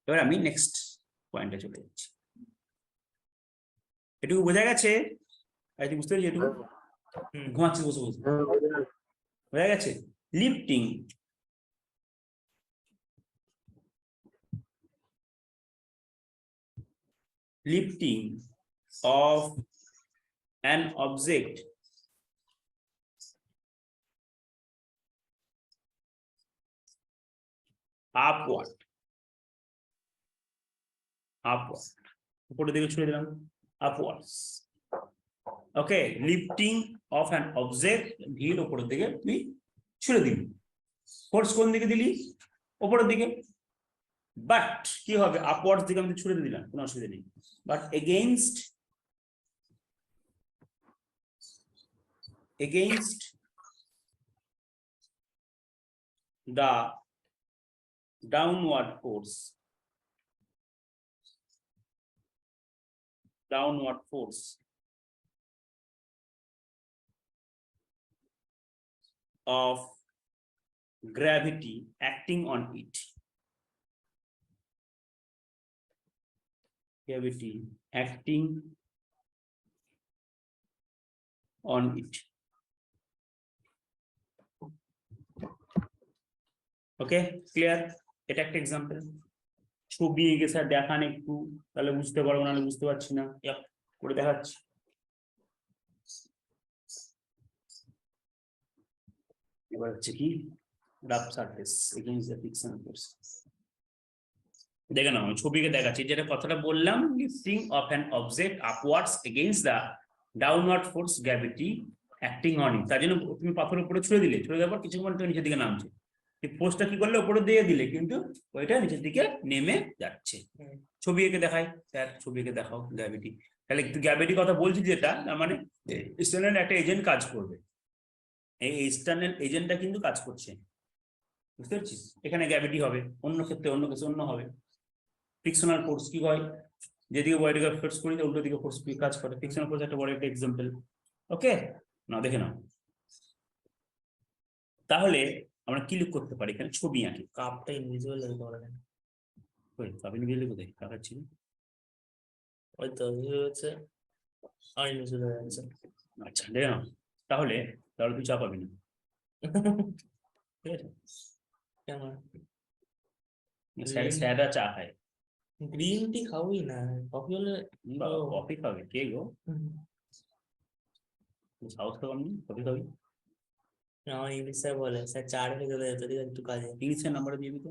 এবার আমি নেক্সট পয়েন্টে চলে যাচ্ছি। এটুকু বোঝা গেছে? তুই বুঝতে পেরেছি এটুকু? ঘুমাচ্ছি বসে বসে, বোঝা গেছে? Lifting, lifting of an object upward, উপরের দিকে ছুড়ে দিলাম, upwards, okay, lifting of an object, ঢিল উপরের দিকে তুই ছুড়ে দিবি, ফোর্স কোন দিকে দিলি? উপরের দিকে, বাট কি হবে, আপওয়ার্ডস দিকে আমি ছুড়ে দিলাম, কোনো অসুবিধা নেই, but against the downward force of gravity acting on it, okay, clear? এটা একটা এক্সাম্পল। ছবি এঁকে স্যার দেখান একটু, তাহলে বুঝতে পারবো, নাহলে বুঝতে পারছি না। করে দেখাচ্ছি। এবার হচ্ছে কি, rough surface against the frictional force. দেখে নাও, আমি ছবিকে দেখাচ্ছি, যেটা কথাটা বললাম, lifting of an object upwards against the downward force gravity acting on it. তার জন্য তুমি পাথরের উপরে ছুড়ে দিলে, ছুড়ে দেওয়ার পর কিছুক্ষণ তো নিচের দিকে নামছে, ফোর্সটা কি করলে, উপরে দিয়ে দিলে, কিন্তু ওইটা নিচের দিকে নেমে যাচ্ছে। ছবি এঁকে দেখাই স্যার, ছবি এঁকে দেখাও গ্র্যাভিটি। তাহলে গ্র্যাভিটি কথা বলছি যেটা, তার মানে এক্সটার্নাল একটা এজেন্ট কাজ করবে, এই এক্সটার্নাল এজেন্টটা কিন্তু কাজ করছে, বুঝতে পারছিস? এখানে গ্র্যাভিটি হবে, অন্য ক্ষেত্রে অন্য কিছু অন্য হবে। ফ্রিকশনাল ফোর্স কি হয়, যেদিকে বডিকে ফোর্স করি উল্টো দিকে ফোর্স কাজ করে। ফ্রিকশনাল ফোর্স একটা বড় একটা এক্সাম্পল। ওকে, না দেখে নাও। তাহলে আমরা কি লিখ করতে পারি, এখানে ছবি আঁকি। কাপটা ইনভিজিবল হয়ে গেল, ওই কাপ ইনভিজিবল কোথায় দেখাচ্ছি? ওই তো হচ্ছে আর ইনভিজিবল হয়ে যাচ্ছে। আচ্ছা, দেখে নাও। তাহলে তুই চা পাবি না, ঠিক আছে? কেমন স্যাররা চা খায়, গ্রিন টি খাবোই না, কফি হলে কফি খাবে কে গো? সাউথ খাবি, কফি খাবি? আমার ইংলিশ স্যার বলে, স্যার চা রেখে চলে যেত, ঠিক আছে একটু কাজে। ইংলিশের নাম্বার দিয়ে দিত,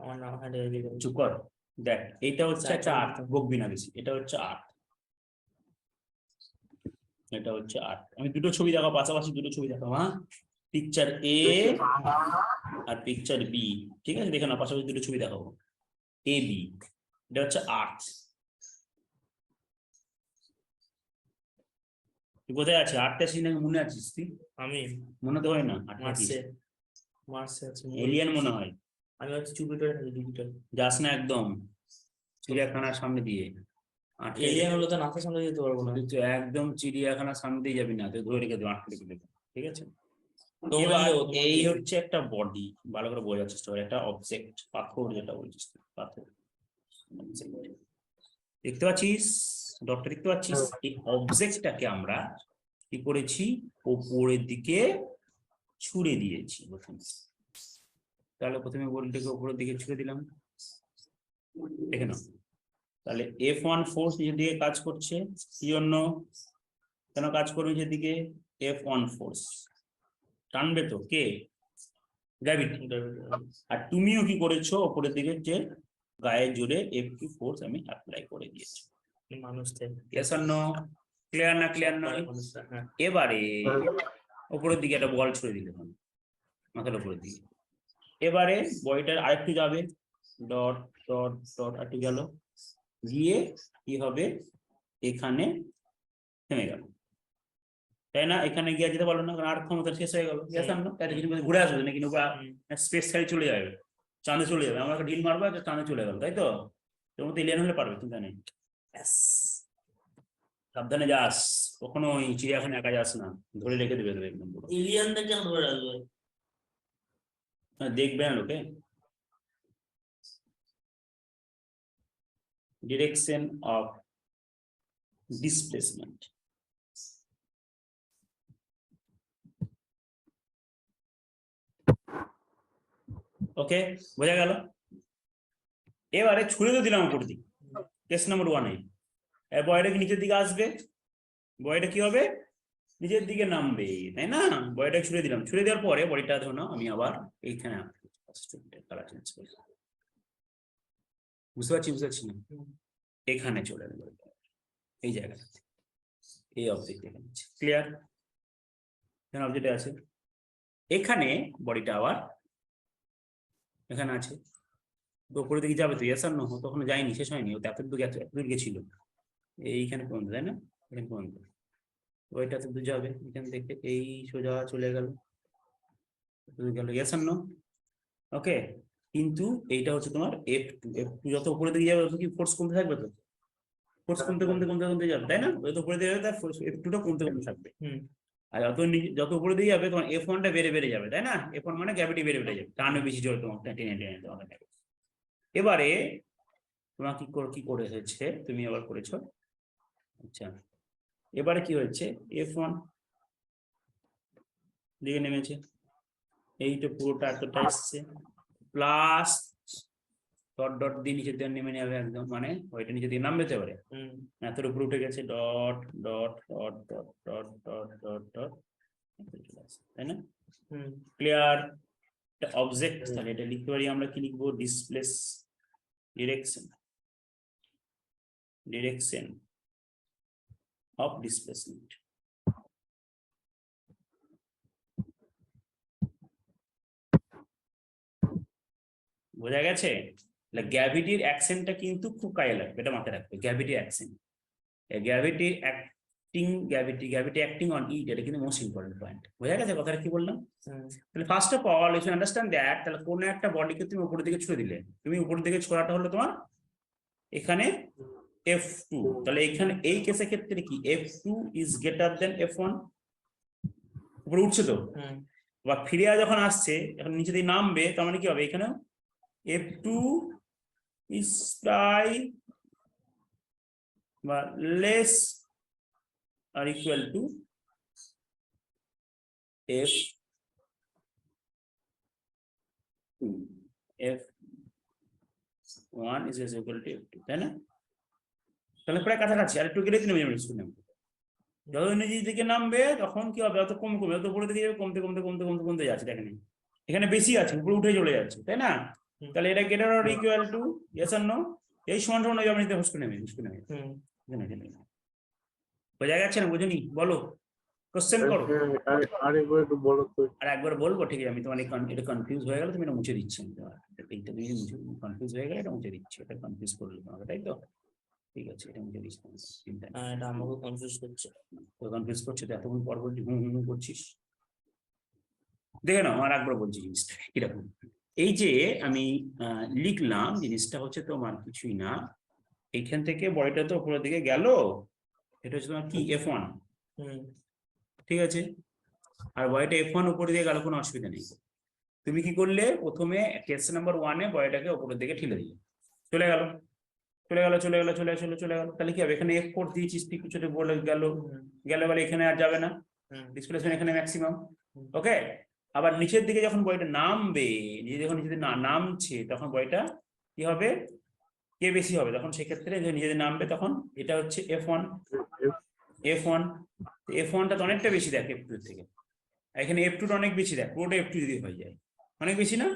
আমার নাম হারিয়ে দিল। চুপ কর। দেখ, এইটা হচ্ছে একটা আর্ট, বকবি না বেশি, এটা হচ্ছে আর্ট, এটা হচ্ছে আর্ট। আমি দুটো ছবি দেখাবো, পাশাপাশি দুটো ছবি দেখাবো, হ্যাঁ? পিকচার এ আর পিকচার বি, ঠিক আছে? দেখে না, পাশাপাশি দুটো ছবি দেখাবো, এ বি। এটা হচ্ছে আর্ট। তুই কোথায় আছিস? আর্টটা আছিস নাকি মনে আছিস তুই? আমি মনে তো হয় না, মার্সে আছে, এলিয়ান মনে হয়। আমি হচ্ছে জুপিটারে থাকি, জুপিটার। যাস না একদম চিড়িয়াখানার সামনে দিয়ে। এলিয়ান হলে তো নাসার সামনে যেতে পারবো না। তুই একদম চিড়িয়াখানার সামনে দিয়ে যাবি না, তুই ধরে রেখে দেবো, আটকে রেখে দেবো, ঠিক আছে? এই হচ্ছে একটা বডি, ভালো করে বোঝার চেষ্টা করে, একটা অবজেক্ট, পাথর যেটা বলছিস, পাথর দেখতে পাচ্ছিস, ডক্টর দেখতে পাচ্ছিস? এই অবজেক্টটাকে আমরা কি করেছি, উপরের দিকে ছুড়ে দিয়েছি প্রথমে। তাহলে প্রথমে বলটাকে উপরের দিকে ছুড়ে দিলাম, দেখে নাও। তাহলে F1 ফোর্স নিচের দিকে কাজ করছে, কি জন্য, কেন কাজ করবে নিচের দিকে? F1 ফোর্স টানবে তো কে? গ্র্যাভিটি। আর তুমিও কি করেছো, উপরের দিকে যে গায়ের জোরে F2 ফোর্স আমি অ্যাপ্লাই করে দিয়েছি মানুষদের। Yes or no? ক্লিয়ার না? ক্লিয়ার নয়? এবারে উপরের দিকে একটা বল ছুড়ে দিলে মাথার উপরের দিকে, এবারে বডিটার আরেকটু যাবে, ডট ডট ডট আরেকটু গেল, গিয়ে কি হবে, এখানে থেমে গেল, তাই না? এখানে গিয়ে যেতে পারলো না, কারণ আর ক্ষমতা শেষ হয়ে গেল। ঘুরে আসবে নাকি স্পেস সাইড চলে যাবে, চাঁদে চলে যাবে, আমরা ঢিল মারবো, চাঁদে চলে গেল, তাই তো? তোর মতো এলিয়ান হলে পারবে, চিন্তা নেই। সাবধানে যাস, কখনো ওই চিড়িয়াখানা একা যাস না, ধরে রেখে দেবে তোকে একদম পুরো। এলিয়ানদের কেন ধরে রাখবে? দেখবে না লোকে। ডিরেকশন অফ ডিসপ্লেসমেন্ট, ওকে বোঝা গেল। এবারে ছুড়ে তো দিলাম উপর দিকে, কেস নাম্বার 1-এ বয়টা কি নিচের দিকে আসবে, বয়টা কি হবে নিচের দিকে নামবে, তাই না? বয়টা ছুড়ে দিলাম, ছুড়ে দেওয়ার পরে বডিটা ধরো না আমি আবার এইখানে কালার চেঞ্জ করি, বুঝতে পারছি না? এখানে চলে এলো এই জায়গাটাতে, এই অবজেক্ট এখানে আছে, ক্লিয়ার? এখানে অবজেক্ট আছে, এখানে বডিটা আবার এখানে আছে, তো উপরের দিকে যাবে তো, ইয়েস আর নো? তখন যায়নি, শেষ হয়নি, ও এত দূর গেছিল এইখানে পর্যন্ত, তাই না? এখানে পর্যন্ত ওইটা তো দূর যাবে, এখান থেকে এই সোজা চলে গেল, গেল, ইয়েস আর নো? ওকে, কিন্তু এইটা হচ্ছে তোমার F2, যত উপরে দিকে যাবে তত কি ফোর্স কমতে থাকবে, তো ফোর্স কমতে যাবে, তাই না? যত উপরে দিকে যাবে তার F2টা কমতে থাকবে। আর যত উপরে দিয়ে যাবে তোমার F1টা বেড়ে যাবে, তাই না? F1 মানে গ্র্যাভিটি বেড়ে যাবে, টানে বেশি জোরে তোমার টেনে তোমাকে নেবে। এবারে তোমার কি করে হয়েছে, তুমি আবার করেছো, আচ্ছা এবারে কি হয়েছে, F1 দিকে নেমেছে, এইটা পুরোটা এতটা এসছে, প্লাস ডট দিয়ে নিচের দিকে নেমে যাবে একদম, মানে ওইটা নিচে দিয়ে নামবে তো এবারে, এতটা উপরে উঠে গেছে, dot dot dot dot dot dot dot dot, তাই না? ক্লিয়ার? অবজেক্ট, তাহলে এটা লিখতে পারি আমরা, কি লিখবো, ডিরেকশন অফ ডিসপ্লেসমেন্ট। বোঝা গেছে? গ্র্যাভিটির অ্যাকশনটা কিন্তু খুব কাজে লাগবে, এটা মাথায় রাখবে, gravity action, gravity acting on it, এটা কিন্তু মোস্ট ইম্পর্টেন্ট পয়েন্ট। বোঝা গেছে কথাটা কি বললাম? তাহলে first of all you understand that, তাহলে কোনো একটা বডিকে তুমি উপরের দিকে ছুড়ে দিলে, তুমি উপরের দিকে ছোড়াটা হলো তোমার এখানে F2, তাহলে এখানে এই কেসের ক্ষেত্রে কি F2 is greater than F1, উপরে উঠছে তো, বা ফিরে যখন আসছে এখন নিচে দিয়ে নামবে, তার মানে কি হবে, এখানে F2 is by বা less or equal to F1 is equal to F2, তাই না? তাহলে প্রায় কাছাকাছি, আর একটু গেলে নেমে যাবে, যত নিচের দিকে নামবে তখন কি হবে, অত কমবে, যত উপরে দিকে যাবে কমতে যাচ্ছে, দেখেন এখানে বেশি আছে, উপরে উঠে চলে যাচ্ছে, তাই না? তাহলে এটা greater or equal to yes or no, এই সমান যাবে নিতে হুসকে নেমে বোঝা যাচ্ছে না? বুঝুনি? বলো, কোশ্চেন করো। আরেকবার একটু বলো তো। আর একবার বলবো, ঠিক আছে? আমি তোমার এটা কনফিউজ হয়ে গেল, তুমি এটা মুছে দিচ্ছি, এইটা তুমি কনফিউজ হয়ে গেলে এটা মুছে দিচ্ছি, এটা কনফিউজ করলে তোমাকে, তাই তো? ঠিক আছে, এটা মুছে দিচ্ছি, এটা আমাকে কনফিউজ করছে, তো কনফিউজ করছে তো, এতক্ষণ পর বলছি হুম করছিস, দেখে নাও আমার একবার বলছি জিনিসটা কিরকম। এই যে আমি লিখলাম জিনিসটা হচ্ছে তোমার কিছুই না, এইখান থেকে বডিটা তো উপরের দিকে গেল, এটা হচ্ছে তোমার কি F1, ঠিক আছে? আর বডিটা F1 উপরে দিয়ে গেল, কোনো অসুবিধা নেই। তুমি কি করলে, প্রথমে কেস নাম্বার 1-এ বডিটাকে উপরের দিকে ঠেলে দিলে, চলে গেল, তাহলে কি হবে, এখানে F4 দিয়েছিস, কিছুটা বলে গেল, বলে এখানে আর যাবে না, ডিসপ্লেসমেন্ট এখানে ম্যাক্সিমাম, ওকে? আবার নিচের দিকে যখন বডিটা নামবে, যখন নিচে নামছে তখন বডিটা কি হবে, কে বেশি হবে, তখন সেক্ষেত্রে যে নিচে নামবে তখন এটা হচ্ছে F1টা তো অনেকটা বেশি দেখ F2 থেকে, এখানে F2টা অনেক বেশি দেখ, পুরোটা F2 যদি হয়ে যায় অনেক বেশি না?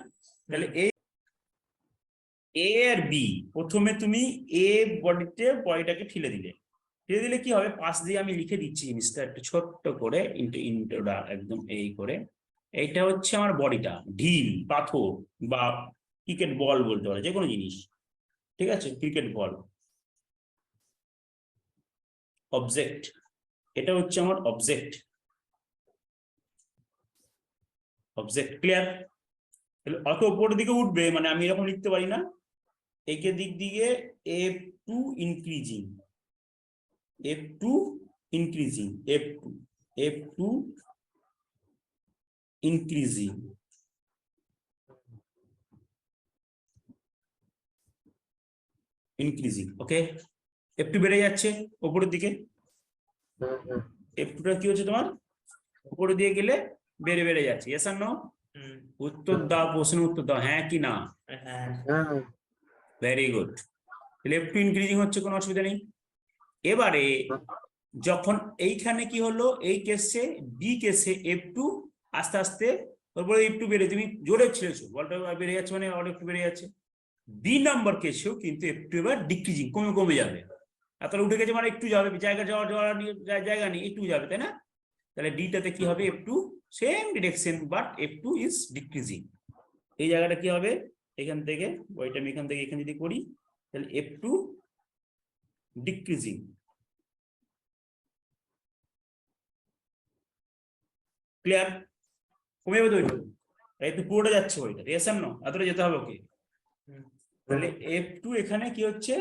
তাহলে এ আর বি, প্রথমে তুমি বডিটাকে ঠেলে দিলে কি হবে, পাশ দিয়ে আমি লিখে দিচ্ছি জিনিসটা একটু ছোট্ট করে, ইন্টোটা একদম এই করে, এইটা হচ্ছে আমার বডিটা, ঢিল পাথর বা ক্রিকেট বল বলতে পারে, যে কোনো জিনিস, ঠিক আছে? ক্রিকেট বল, অবজেক্ট, এটা হচ্ছে আমার অবজেক্ট, ক্লিয়ার? তাহলে অত উপরের দিকে উঠবে, মানে আমি এরকম লিখতে পারি না, একে দিক দিয়ে F2 increasing, F2 increasing, F2 increasing, ওকে, F2 বেড়ে যাচ্ছে উপরের দিকে, F2 টা কি হচ্ছে তোমার উপরে দিয়ে গেলে বেড়ে বেড়ে যাচ্ছে, yes or no? উত্তর দাও, প্রশ্নের উত্তর দাও, হ্যাঁ কি না? হ্যাঁ ভেরি গুড। F2 ইনক্রিজিং হচ্ছে, কোনো অসুবিধা নেই। এবারে যখন এইখানে কি হলো, এই কেসে বি কেসে F2 আস্তে আস্তে তারপরে F2 বেড়ে, তুমি জোরে ছেড়েছো, বলটা বেড়ে যাচ্ছে মানে একটু বেড়ে যাচ্ছে। বি নাম্বার কেসেও কিন্তু F2 এবার ডিক্রিজিং, কমে কমে যাবে। আর তাহলে উঠে গেছে মানে একটু যাবে, জায়গা জায়গা নেই, একটু যাবে, তাই না? তাহলে ডিটাতে কি হবে, F2 same direction but F2 is decreasing. এই জায়গাটা কি হবে, এখান থেকে ওইটা আমি এখান থেকে এখানে যদি করি তাহলে F2 ডিক্রিজিং। ক্লিয়ার? কমে যাবে তো ওইটা, একটু পুরোটা যাচ্ছে ওইটা, yes or no? এতটা যেতে হবে ওকে। তাহলে F2 এখানে কি হচ্ছে,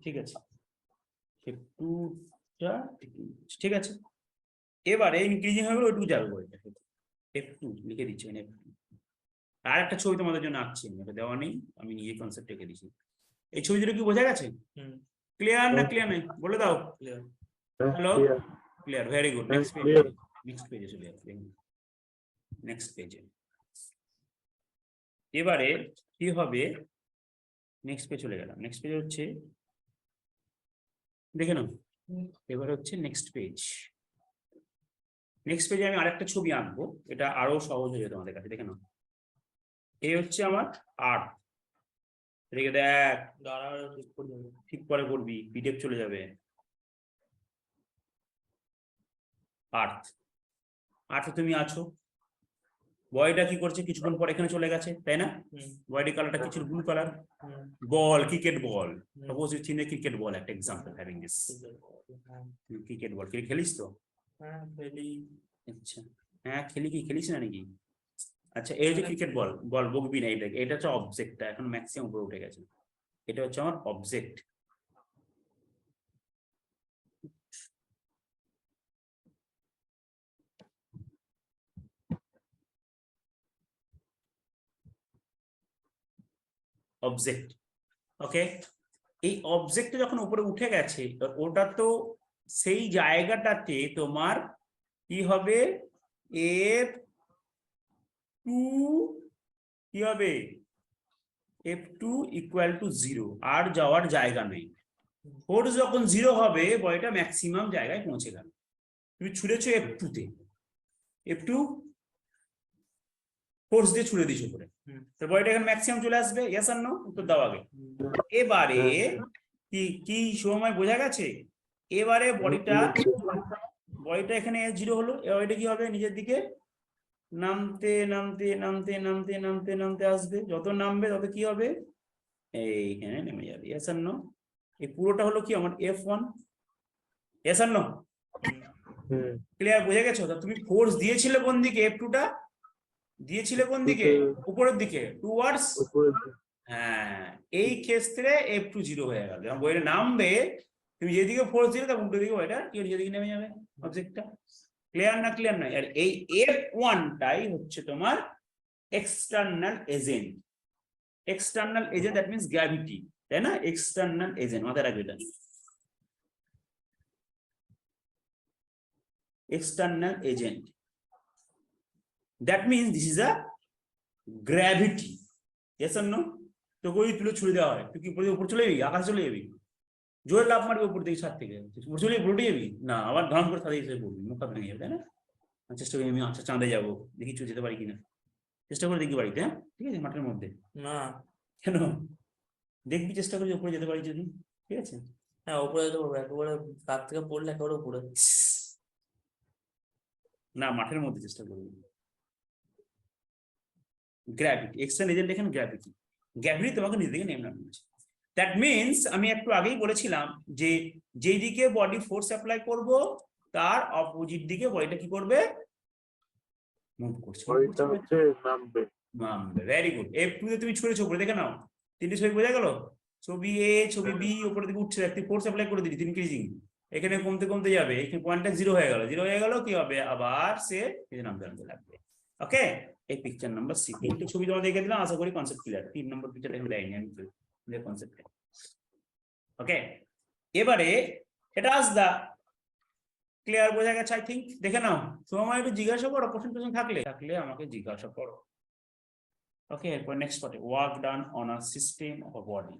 ঠিক আছে, F2 টা ঠিক আছে। এবারে ইনক্রিজিং হবে, ওইটুকু যাবে ওইটা, F2 লিখে দিচ্ছি F2। আর একটা ছবি তোমাদের জন্য আঁকছি, এটা দেওয়া নেই, আমি নিজে কনসেপ্ট রেখে দিচ্ছি। এই ছবি দুটো কি বোঝা গেছে? ক্লিয়ার না ক্লিয়ার নেই বলে দাও। Hello, clear, very good. Next page, next পেজে চলে যাবে, নেক্সট পেজে। এবারে কি হবে, নেক্সট পেজ চলে গেলাম, নেক্সট পেজ হচ্ছে, দেখে নাও, এবারে হচ্ছে নেক্সট পেজ। নেক্সট পেজে আমি আরেকটা ছবি আঁকবো, এটা আরো সহজ হয়ে যাবে তোমাদের কাছে, দেখে নাও। এই হচ্ছে আমার আর্ট, রেখে দেখ, ঠিক পরে করবি, পিডিএফ চলে যাবে। আর্থ, আর্থে তুমি আছো, বয়টা কি করছে, কিছুক্ষণ পর এখানে চলে গেছে, তাই না? বয়ডি কালারটা কিছু blue colour. Ball, cricket ball, suppose you চিনে ক্রিকেট বল, একটা example having this. Cricket ball খেলিস তো? হ্যাঁ খেলি। আচ্ছা, হ্যাঁ খেলি, কি খেলিস না নাকি? আচ্ছা, এই যে ক্রিকেট বল, বল বকবি না, এটা হচ্ছে অবজেক্টটা, এখন ম্যাক্সিমাম উপরে উঠে গেছে, এটা হচ্ছে আমার অবজেক্ট। অবজেক্ট, ওকে। এই অবজেক্টটা যখন উপরে উঠে গেছে, ওটা তো সেই জায়গাটাতে তোমার কি হবে, F2 কি হবে, F2 ইকুয়াল টু 0, আর যাওয়ার জায়গা নেই। ফোর্স যখন 0 হবে, বয়টা ম্যাক্সিমাম জায়গায় পৌঁছে গেল। তুমি ছুড়েছো F2 তে, F2 ফোর্স দিয়ে ছুড়ে দিয়েছো উপরে, তো বয়টা এখানে ম্যাক্সিমাম চলে আসবে, yes or no? উত্তর দাও আগে। এবারে কি কি সময় বোঝা গেছে, এবারে বডিটা এখানে 0 হলো, এবার এটা কি হবে, নিজের দিকে নামতে নামতে নামতে নামতে নামতে নামতে আসবে, যত নামবে তত কি হবে, এইখানে নেমে যাবে, yes or no? এই পুরোটা হলো কি আমার F1, yes or no? Clear, বুঝে গেছো? তুমি ফোর্স দিয়েছিলে কোন দিকে, F2 টা দিয়েছিলে কোন দিকে, উপরের দিকে, টুয়ার্ডস। হ্যাঁ, এই ক্ষেত্রে F2 0 হয়ে গেল, যখন বইটা নামবে তুমি যেদিকে ফোর্স দিলে তার উল্টো দিকে বইটা কি যেদিকে নেমে যাবে অবজেক্টটা। ক্লিয়ার না ক্লিয়ার নয়? আর এই F1 টাই হচ্ছে তোমার external agent. External agent, that means gravity, তাই না? এক্সটার্নাল এজেন্ট, মাথায় রাখবে এটা, external agent, that means this is a gravity, yes or no? তো কই তুলে ছুড়ে দেওয়া হয়, তুই কি উপর চলে যাবি, আকাশে চলে যাবি, জোরে লাফ মারবি উপর থেকে, ছাদ থেকে উপর চলে উল্টে যাবি না, আবার ধাম করে ছাদে এসে পড়বি, মুখ ভেঙে যাবে, তাই না? চেষ্টা করি আমি, আচ্ছা চাঁদে যাবো, দেখি চলে যেতে পারি কিনা, চেষ্টা করে দেখি বাড়িতে, হ্যাঁ ঠিক আছে, মাঠের মধ্যে না কেন, দেখবি চেষ্টা করি উপরে যেতে পারি যদি, ঠিক আছে? হ্যাঁ উপরে যেতে পারবো, একেবারে কাছ থেকে পড়লে একেবারে উপরে। না, মাঠের মধ্যে চেষ্টা করবি। গ্র্যাভিটি, এক্সটার্নাল এজেন্ট দেখেন, গ্র্যাভিটি, গ্র্যাভিটি তোমাকে নিজে থেকে নেমে নামিয়েছে। দ্যাট মিনস আমি একটু আগেই বলেছিলাম যে যেই দিকে বডি ফোর্স অ্যাপ্লাই করব, তার অপোজিট দিকে বডিটা কি করবে, মুভ করছে, নামবে। Very good. F2 তে তুমি ছুঁড়েছো, বলে দেখে নাও, তিনটে ছবি বোঝা গেল, ছবি এ ছবি বি উপরে দিকে উঠছে, তুই ফোর্স অ্যাপ্লাই করে দিবি ইনক্রিজিং, এখানে কমতে কমতে যাবে, এখানে পয়েন্টটা জিরো হয়ে গেল, কি হবে আবার সে নামতে নামতে লাগবে। ওকে, এই পিকচার নাম্বার সি, তিনটে ছবি তোমাদের দেখে দিলাম, আশা করি কনসেপ্ট ক্লিয়ার। 3 নম্বর পিকচার এখানে দেয়নি আমি কনসেপ্ট। ওকে, এবারে এটা আজ দা ক্লিয়ার, বোঝা গেছে আই থিঙ্ক। দেখে নাও, তোমার একটু জিজ্ঞাসা করো, প্রশ্ন থাকলে আমাকে জিজ্ঞাসা করো। ওকে, এরপর নেক্সট পার্টে work done on a system of a body,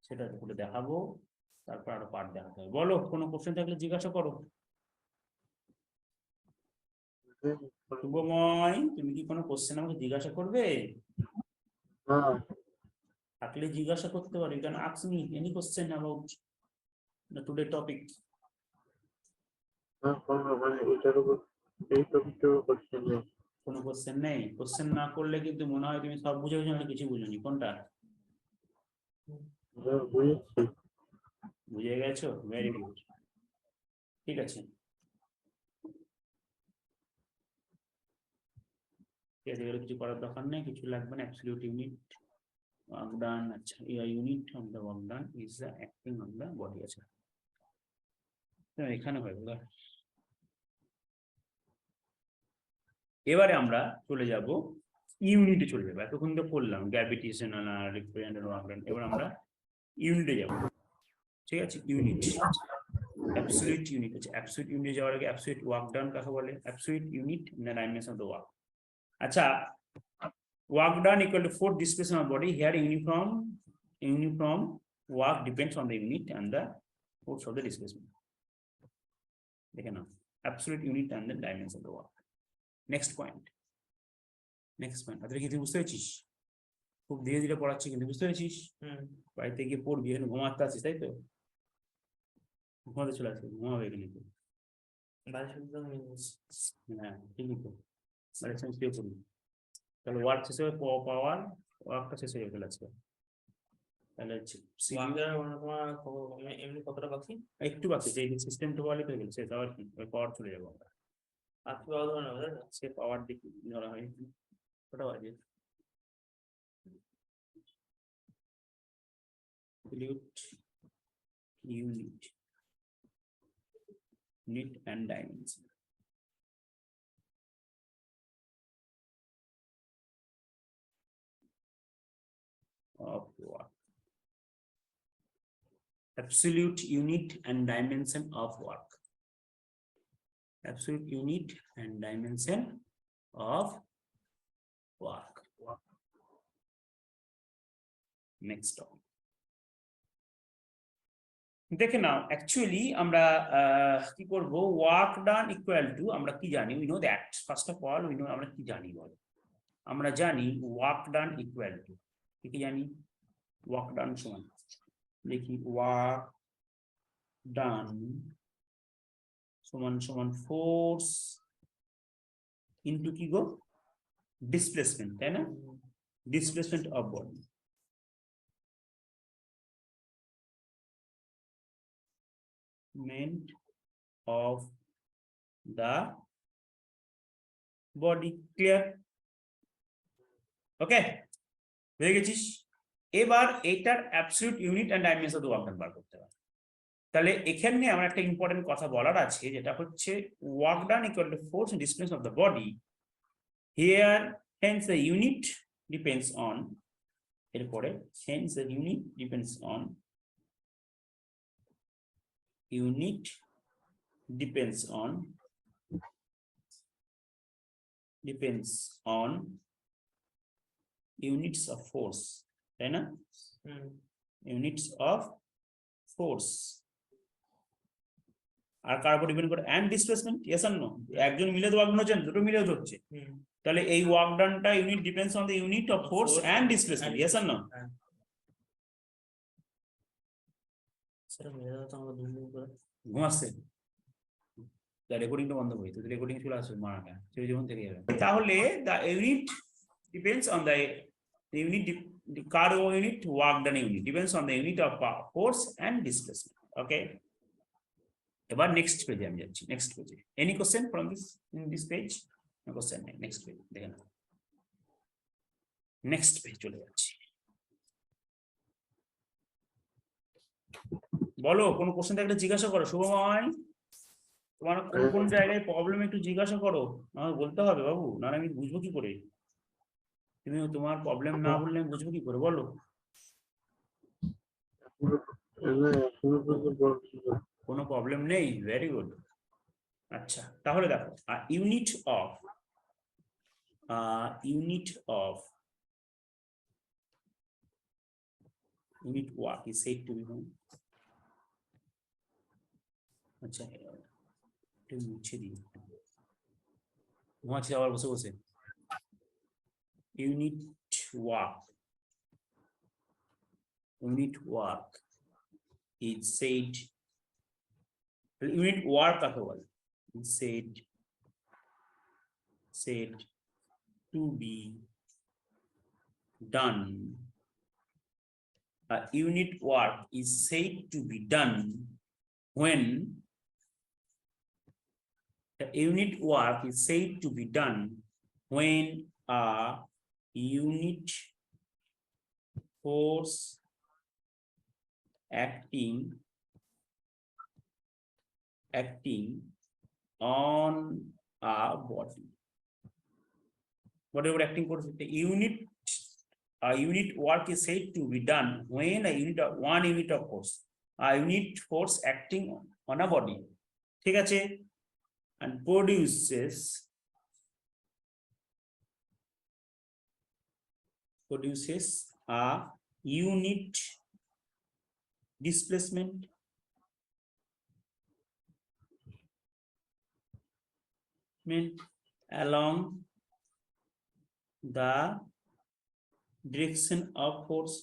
সেটা একটু দেখাবো, তারপর আরো পার্ট দেখাতে হবে। বলো, কোনো কোশ্চেন থাকলে জিজ্ঞাসা করো। শুভময়, তুমি কি কোনো কোশ্চেন আমাকে জিজ্ঞাসা করবে? হ্যাঁ, থাকলে জিজ্ঞাসা করতে পারো, you can ask me any question about the today topic. মানে এটার উপর, এই টপিকটার উপর কোশ্চেন নেই। কোনো কোশ্চেন নেই? কোশ্চেন না করলে কিন্তু মনে হয় তুমি সব বুঝে গেছো, না কিছু বুঝোনি। কোনটা বুঝেছি। বুঝে গেছো? ভেরি গুড, ঠিক আছে। ঠিক আছে, এগুলো কিছু করার দরকার নেই, কিছু লাগবে না। অ্যাবসলিউট ইউনিট work done, আচ্ছা, unit of the work done is the acting on the body. আছে এখানে হয়ে গেল। এবারে আমরা চলে যাব ইউনিটে, চলে যাবো। এতক্ষণ তো পড়লাম গ্র্যাভিটেশনাল আর রিপ্রেজেন্টেটিভ ওয়ার্ক ডান, এবার আমরা ইউনিটে যাব। ঠিক আছে, ইউনিট অ্যাবসলিউট ইউনিট আছে। অ্যাবসলিউট ইউনিটে যাওয়ার আগে অ্যাবসলিউট ওয়ার্ক ডান কাকে বলে? Absolute unit in the dimension of the work. আচ্ছা, work done equal to force displacement of body. Here uniform work depends on the unit and the force of the displacement. দেখে নাও, absolute unit and the dimension of the work. Next point. আচ্ছা, কি তুই বুঝতে পেরেছিস? খুব ধীরে ধীরে পড়াচ্ছি, কিন্তু বুঝতে পেরেছিস? বাড়িতে গিয়ে পড়বি, এখানে ঘুমাতে আছিস তাই তো? ঘুমাতে চলে আসবি, ঘুমাবে এখানে তো। হ্যাঁ ঠিকই তো, বাড়ির সঙ্গে শুয়ে পড়বি। তাহলে ওয়ার্ক শেষ হয়ে পাওয়ার ওয়ার্কটা শেষ হয়ে গেল আজকে। তাহলে এমনি কতটা বাকি? একটু বাকি, যে সিস্টেমটা বলে তো গেছে, আবার কি ওই পাওয়ার চলে যাবো আমরা। আর কি পাওয়া যাবে না? সে পাওয়ার দেখি ধরা হয় ওটা বাজে unit and dimension of work. Absolute unit and dimension of work. Absolute unit and dimension of work. Next topic. দেখে নাও, অ্যাকচুয়ালি আমরা কি করব? ওয়ার্ক ডান ইকুয়াল টু, আমরা কি জানি? We know that first of all we know, আমরা কি জানি বলো? আমরা জানি ওয়ার্ক ডান ইকুয়াল টু, কি জানি? ওয়ার্ক ডান সমান, দেখি, ওয়ার্ক ডান সমান সমান ফোর্স ইনটু কি গো? ডিসপ্লেসমেন্ট, তাই না? Displacement of body. of the body. Clear? Okay, হয়ে গেছিস? এবার এটার absolute unit and dimension of the work done বার করতে হবে। তাহলে এখানে আমার একটা ইম্পর্টেন্ট কথা বলার আছে, যেটা হচ্ছে work done equal to force and displacement of the body. Here hence the unit depends on, এরপরে hence the unit depends on, unit depends on units of force, তাই না? units of force আর কার উপর depend করে? and displacement, yes or no? একজন মিলে তো work হচ্ছে, দুটো মিলে হচ্ছে। তাহলে এই ওয়ার্ক ডানটা unit depends on the unit of force and displacement, yes or no? সেটা মিলে দাও তো আমরা দুদিন করে। ঘুমাচ্ছে, রেকর্ডিংটা বন্ধ করি, তো রেকর্ডিং চলে আসবে, মারাটা সেই জীবন থেকে যাবে। তাহলে the unit depends on the unit, কার unit? Work done unit depends on the unit of force and displacement. Okay, এবার নেক্সট পেজে আমি যাচ্ছি। নেক্সট পেজে any question from this, in this page? No question নেই। নেক্সট পেজ দেখে নাও, next page চলে যাচ্ছি। বলো কোন কোশ্চেন থাকলে জিজ্ঞাসা করো শুভময়, তোমার কোন কোন জায়গায় প্রবলেম একটু জিজ্ঞাসা করো, আমাকে বলতে হবে বাবু, না আমি বুঝবো কি করে? তুমি তোমার প্রবলেম না বললে আমি বুঝবো কি করে বলো? কোনো প্রবলেম নেই, ভেরি গুড। আচ্ছা তাহলে দেখো unit of unit work is said to be আচ্ছা একটু মুছে দিই, ঘুমাচ্ছি আবার বসে বসে। unit work is said, unit work কাকে বলে? is said to be done. Unit work is said to be done when the unit work is said to be done when a unit force acting on a body, whatever acting force, the unit work is said to be done when one unit of force, a unit force acting on a body, ঠিক আছে, and produces a unit displacement along the direction of force,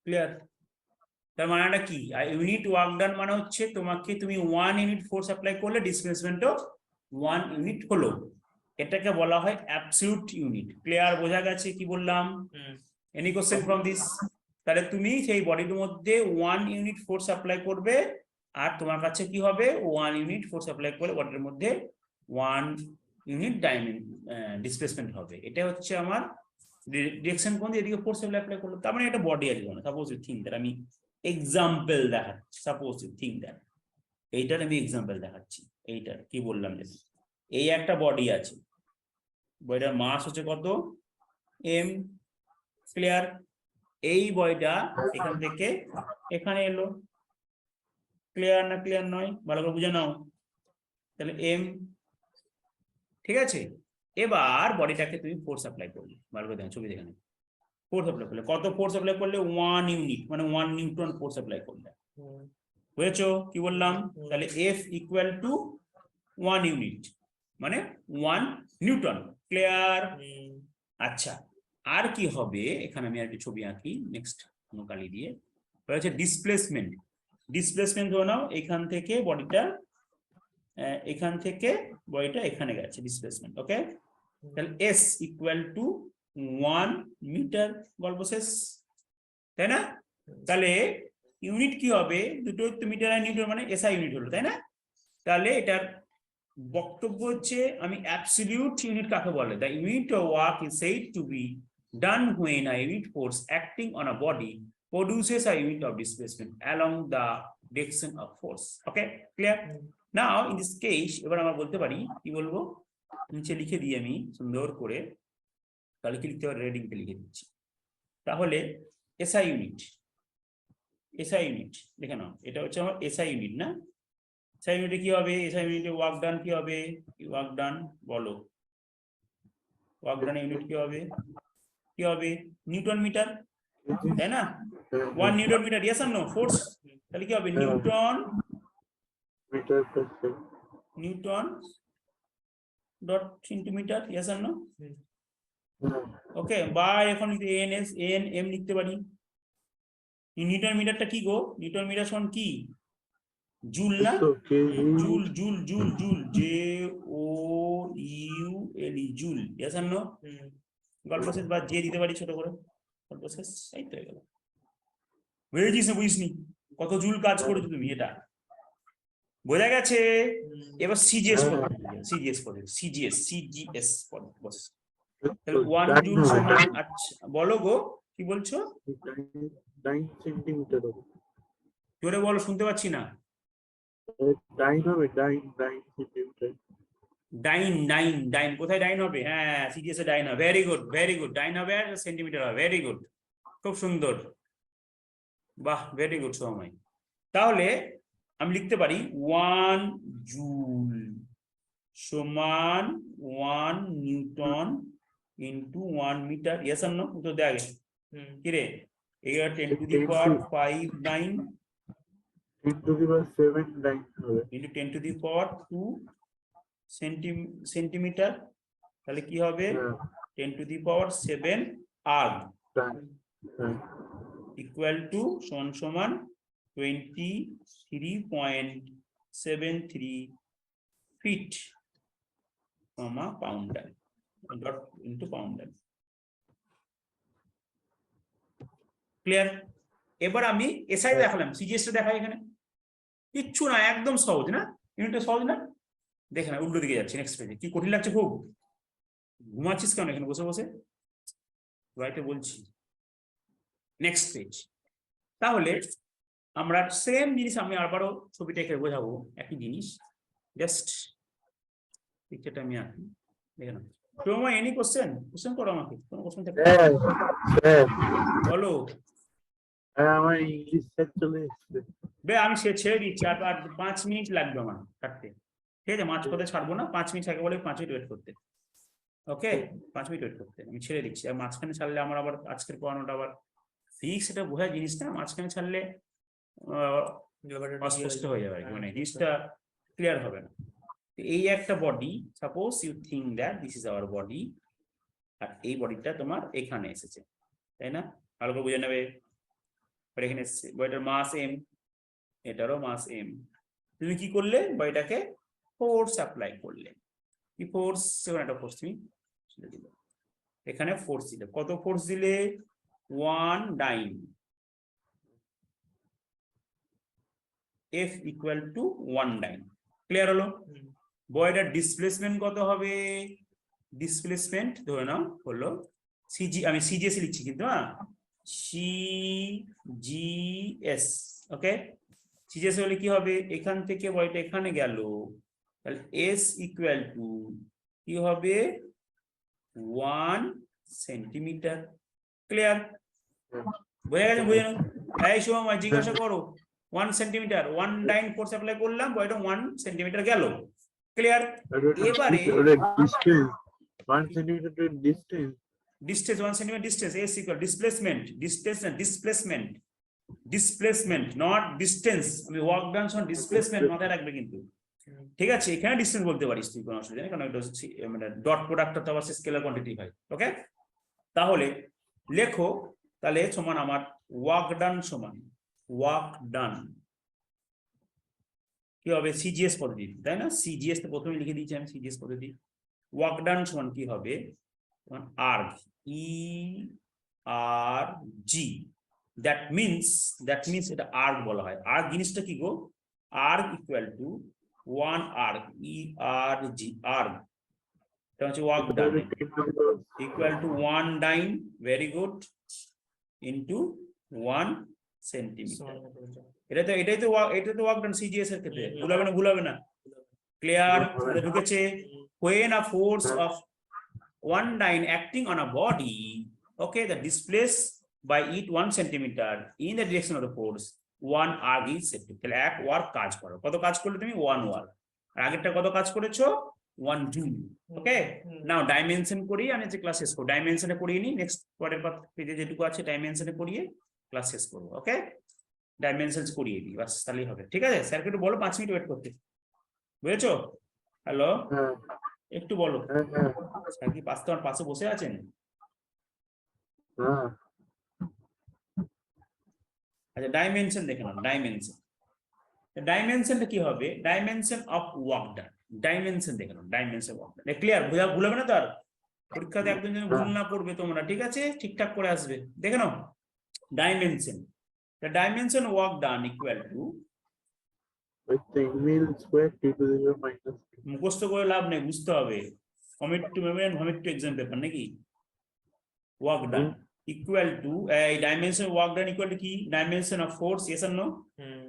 clear? তার মানেটা কি? Unit work ডান মানে হচ্ছে তোমাকে, তুমি 1 unit force apply করলে ডিসপ্লেসমেন্টও 1 ইউনিট হলো, এটাকে বলা হয় অ্যাবসলিউট ইউনিট। ক্লিয়ার? বোঝা গেছে কি বললাম? Any question from this? তাহলে তুমি সেই বডির মধ্যে 1 ইউনিট ফোর্স অ্যাপ্লাই করবে, আর তোমার কাছে কি হবে? 1 ইউনিট ফোর্স অ্যাপ্লাই করে বডির মধ্যে 1 ইউনিট ডিসপ্লেসমেন্ট হবে। এটা হচ্ছে আমার ডিরেকশন কোন এদিকে ফোর্স অ্যাপ্লাই করলো, তার মানে এটা বডি আছে। সাপোজ ইউ থিঙ্ক দ্যাট, আমি এক্সাম্পল দেখাচ্ছি, সাপোজ ইউ থিঙ্ক দ্যাট, এইটার আমি এক্সাম্পল দেখাচ্ছি। এইটার কি বললাম, যে এই একটা বডি আছে, বডিটার মাস হচ্ছে কত? m। ক্লিয়ার? এই বডিটা এখান থেকে এখানে এলো, ক্লিয়ার না ক্লিয়ার নয়? ভালো করে বুঝে নাও। তাহলে m, ঠিক আছে। এবার বডিটাকে তুমি ফোর্স অ্যাপ্লাই করলে, ভালো করে দেখো ছবি দেখে নাও, ফোর্স অ্যাপ্লাই করলে কত ফোর্স অ্যাপ্লাই করলে? 1 ইউনিট, মানে 1 নিউটন ফোর্স অ্যাপ্লাই করলে। বুঝেছো কি বললাম? তাহলে F ইকুয়াল টু 1 ইউনিট, মানে 1 নিউটন। ক্লিয়ার? আচ্ছা, আর কি হবে? এখানে আমি একটা ছবি আঁকি নেক্সট কোনো কালি দিয়ে। হচ্ছে ডিসপ্লেসমেন্ট। ডিসপ্লেসমেন্ট ধরে নাও এখান থেকে বডিটা এখানে গেছে, ডিসপ্লেসমেন্ট। ওকে, তাহলে S ইকুয়াল টু 1 মিটার, গল্প শেষ, তাই না? তাহলে ইউনিট কি হবে? দুটো মিটার আর নিউটন, মানে SI ইউনিট হলো, তাই না? তাহলে এটার বক্তব্য হচ্ছে, আমি অ্যাবসলিউট ইউনিট কাকে বলে? The unit of work is said to be done when a unit force acting on a body produces a unit of displacement along the direction of force. Okay, clear? Now in this case, এবার আমরা বলতে পারি, কি বলবো, নিচে লিখে দিই আমি সুন্দর করে, তাহলে কি লিখতে পারি? রেডিংকে লিখে দিচ্ছি। তাহলে SI ইউনিট দেখে নাও, এটা হচ্ছে আমার SI ইউনিট না? SI ইউনিটে কি হবে? SI ইউনিটে ওয়ার্ক ডান কি হবে? ওয়ার্ক ডান বলো, ওয়ার্ক ডান ইউনিট কি হবে? নিউটন মিটার, তাই না? 1 নিউটন মিটার, ইয়েস আর নো? ফোর্স, তাহলে কি হবে? Newton dot into metre, yes আর নো? ওকে, বা এখন এম লিখতে পারি। নিউটন মিটারটা কি গো? নিউটন মিটার সমান কি? জুল না? জুল, JOULE, জুল, ইয়েস আর নো? গল্প শেষ, বা যে দিতে পারি ছোট করে, গল্প শেষ, এই তো হয়ে গেল। বুঝেছিস না বুঝিসনি? কত জুল কাজ করেছো তুমি? এটা বোঝা গেছে? এবার সিজিএস হ্যাঁ। পদ্ধতি, সিজিএস পদ্ধতি বস। তাহলে তো 1 9 জুল হবে, সমান, আচ্ছা বলো গো কি বলছো? 9 সেন্টিমিটার হবে। জোরে বলো, শুনতে পাচ্ছি না। 9 হবে, 9 সেন্টিমিটার। ডাইন কোথায় ডাইন হবে? হ্যাঁ, সিজিএস এ ডাইন হবে। ভেরি গুড, ডাইন হবে আর সেন্টিমিটার হবে। ভেরি গুড, খুব সুন্দর, বাহ, ভেরি গুড সময়। তাহলে আমি লিখতে পারি 1 জুল সমান 1 নিউটন ইন্টু 1 মিটার। ইয়েস আর নো? উত্তর দে আগে। কিরে, এবার 10 to the power 5 9 10 to the power 7 9 হবে। Into 10 to the power 2 centimetre. তাহলে কি হবে? হ্যাঁ, 10 টু দি পাওয়ার 7 আর্গ হ্যাঁ, ইকুয়াল টু সমান 23.73 foot poundal dot into poundal. Clear? এবার আমি এসআই দেখালাম, সিজিএস টা দেখাই এখানে। কিচ্ছু না, একদম সহজ না? ইউনিটটা সহজ না? দেখে না, উল্টো দিকে যাচ্ছি। নেক্সট পেজে। কি কঠিন লাগছে খুব? ঘুমাচ্ছিস কেন এখানে বসে বসে? রাইটে বলছি। Next page. তাহলে আমরা সেম জিনিস, আমি আবারও ছবিটা এখানে বোঝাবো, একই জিনিস। জাস্ট পিকচারটা আমি আঁকি, দেখে না। তোমার এনি কোশ্চেন করো আমাকে, কোনো কোশ্চেন থাকলে হ্যাঁ, হ্যাঁ, বলো। হ্যাঁ, আমার ইংলিশ স্যার চলে এসেছে। আমি সে ছেড়ে দিচ্ছি, আর 5 মিনিট লাগবে আমার কাটতে। ঠিক আছে, মাঝপথে ছাড়বো না, 5 মিনিট আগে বলে 5 মিনিট ওয়েট করতে। ওকে, 5 মিনিট ওয়েট করতে আমি ছেড়ে দিচ্ছি। আর মাঝখানে ছাড়লে আমার আবার আজকের পড়ানোটা আবার ফিক্স, এটা বোঝা জিনিসটা। মাঝখানে ছাড়লে অস্পষ্ট হয়ে যাবে, মানে জিনিসটা ক্লিয়ার হবে না। এই একটা body, suppose you think that this is our body, আর এই বডিটা তোমার এখানে এসেছে, তাই না? ভালো করে বুঝে নেবে। এখানে এসেছে, বডিটার মাস এম, এটারও মাস এম। তুমি কি করলে? বডিটাকে ফোর্স অ্যাপ্লাই করলে। কি ফোর্স? সেখানে একটা ফোর্স তুমি দিলে, এখানে ফোর্স দিলে। কত ফোর্স দিলে? 1 dyne, F equal to 1 dyne. Clear হলো? বডিটার ডিসপ্লেসমেন্ট কত হবে? ডিসপ্লেসমেন্ট ধরে নাও হলো সিজি, আমি সিজিএস লিখছি কিন্তু, হ্যাঁ, সিজিএস। ওকে, সিজিএস হলে কি হবে? এখান থেকে বডিটা এখানে গেল, তাহলে এস ইকুয়াল টু কি হবে? 1 সেন্টিমিটার। ক্লিয়ার? বোঝা গেছে? বুঝে নাও। এই সময় জিজ্ঞাসা করো, 1 সেন্টিমিটার, 1 ডাইন ফোর্স অ্যাপ্লাই করলাম, বডিটা 1 সেন্টিমিটার গেল। ক্লিয়ার? এবারে distance 1 centimetre to distance. Distance 1 centimetre distance, S equal displacement not distance. আমি ওয়ার্ক ডান সমান ডিসপ্লেসমেন্ট মাথায় রাখবে কিন্তু। ঠিক আছে, এখানে ডিসটেন্স বলতে পারিস তুই, কোনো অসুবিধা নেই, কারণ এটা হচ্ছে মানে ডট প্রোডাক্টটা তো আবার স্কেলার কোয়ান্টিটি হয়। ওকে, তাহলে লেখো, তাহলে সমান আমার ওয়ার্ক ডান সমান ওয়ার্ক ডান কি হবে? সিজিএস পদ্ধতি, তাই না? সিজিএস তো প্রথমে লিখে দিয়েছি আমি, সিজিএস পদ্ধতি। ওয়ার্ক ডান সমান কি হবে? Erg, E R G. That means এটা আর্গ বলা হয়। আর্গ জিনিসটা কি গো? Erg equal to 1 erg, E R G, erg. এটা হচ্ছে work done equal to 1 dyne, very good, into 1 centimetre. এটাই তো ওয়ার্ক ডান সিজিএস এর ক্ষেত্রে। ভুলাবে না। ক্লিয়ার? ঢুকেছে? when a force of 1 dyne acting on a body, okay, that displays by it 1 centimeter in the direction of the force, 1 arc is set to. তাহলে এক work কাজ করো। কত কাজ করলে তুমি? 1 ওয়ার্ক। আর আগেরটা কত কাজ করেছো? 1 জুল। ওকে, নাও ডাইমেনশন করিয়ে আমি যে ক্লাস শেষ করব। ডাইমেনশনে করিয়ে নি, নেক্সট পরের পেজে যেটুকু আছে ডাইমেনশনে করিয়ে ক্লাস শেষ করবো। ওকে, ডাইমেনশনস করিয়ে দিই, বাস তাহলেই হবে। ঠিক আছে, স্যারকে একটু বলো 5 মিনিট ওয়েট করতে। বুঝেছো? হ্যালো, হ্যাঁ, একটু বলো। হ্যাঁ, হ্যাঁ, স্যার কি তোমার পাশে বসে আছেন? হ্যাঁ। আচ্ছা, ডাইমেনশন দেখে নাও। ডাইমেনশনটা কি হবে? Dimension of work done. Dimension দেখে নাও, ডাইমেনশন ওয়ার্ক ডান। ক্লিয়ার? ভুলাবে না তো আর? পরীক্ষাতে একদম যেন ভুল না করবে তোমরা, ঠিক আছে? ঠিকঠাক করে আসবে, দেখে নাও। Dimension, the dimension work done equal to with the email square t to the power minus 2. মুখস্থ করে লাভ নেই, বুঝতে হবে। Commit to memory and commit to exam paper নাকি? Work done equal to dimension work done equal to কি? Dimension of force, yes or no? Hmm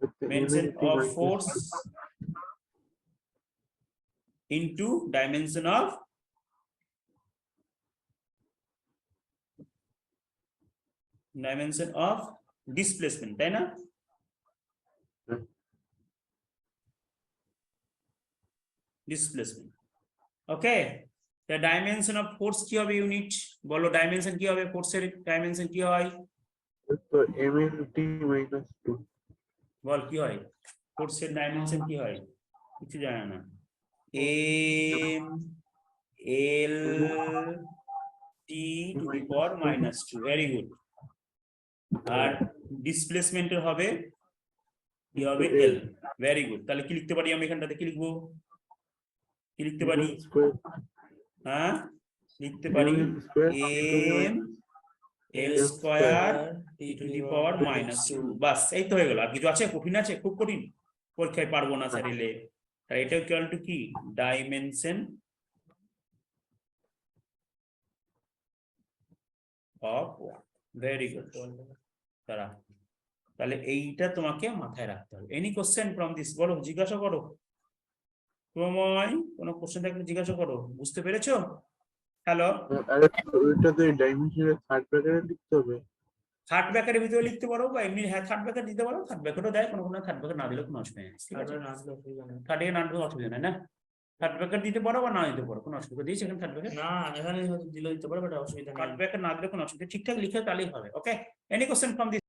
With the Dimension email t of minus force into dimension of displacement, তাই না? Displacement. Okay, the dimension of force কি হবে unit? বলো dimension কি হবে? ফোর্সের dimension কি হয়? with the email t minus 2. বল কি হয়? ফোর্সের ডাইমেনশন কি হয়? কিছু জানে না। m l t to the power minus 2, very good. আর ডিসপ্লেসমেন্টের হবে কি হবে? l, very good. তাহলে কি লিখতে পারি আমি এখানটাতে? কি লিখবো? কি লিখতে পারি? Email square হ্যাঁ, লিখতে পারি email square t to the m l square t to the power minus 2, বাস এই তো হয়ে গেল। আর কিছু আছে কঠিন? আছে খুব কঠিন? পরীক্ষায় পারবো না স্যার এলে। তাই এটা ইকুয়াল টু কি? Dimension of work, very good. তারা তাহলে এইটা তোমাকে মাথায় রাখতে হবে। Any question from this? বলো, জিজ্ঞাসা করো। তোমায় কোনো কোশ্চেন থাকলে জিজ্ঞাসা করো। বুঝতে পেরেছো? হ্যালো, আরে ওইটাতে ডাইমেনশনের থার্ড ব্র্যাকেটে লিখতে হবে। থার্ড ব্র্যাকেটের ভিতরে লিখতে পারো বা এমনি হ্যাঁ থার্ড ব্র্যাকেট দিতে পারো। থার্ড ব্র্যাকেটও দেয়, কোনো থার্ড ব্র্যাকেট না দিলে কোনো অসুবিধা নেই। ঠিক আছে, তারপরে না আসলে অসুবিধা নেই। থার্ড ব্র্যাকেট না দিলে অসুবিধা নেই না? থার্ড ব্র্যাকেট দিতে পারো বা না দিতে পারো, কোনো অসুবিধা। দিয়েছে এখানে থার্ড ব্র্যাকেট? না এখানে হয়তো দিলে দিতে পারে বাট অসুবিধা নেই। থার্ড ব্র্যাকেট না দিলে কোনো অসুবিধা, ঠিকঠাক লিখে তাহলেই হবে। ওকে, এনি কোশ্চেন ফ্রম দিস?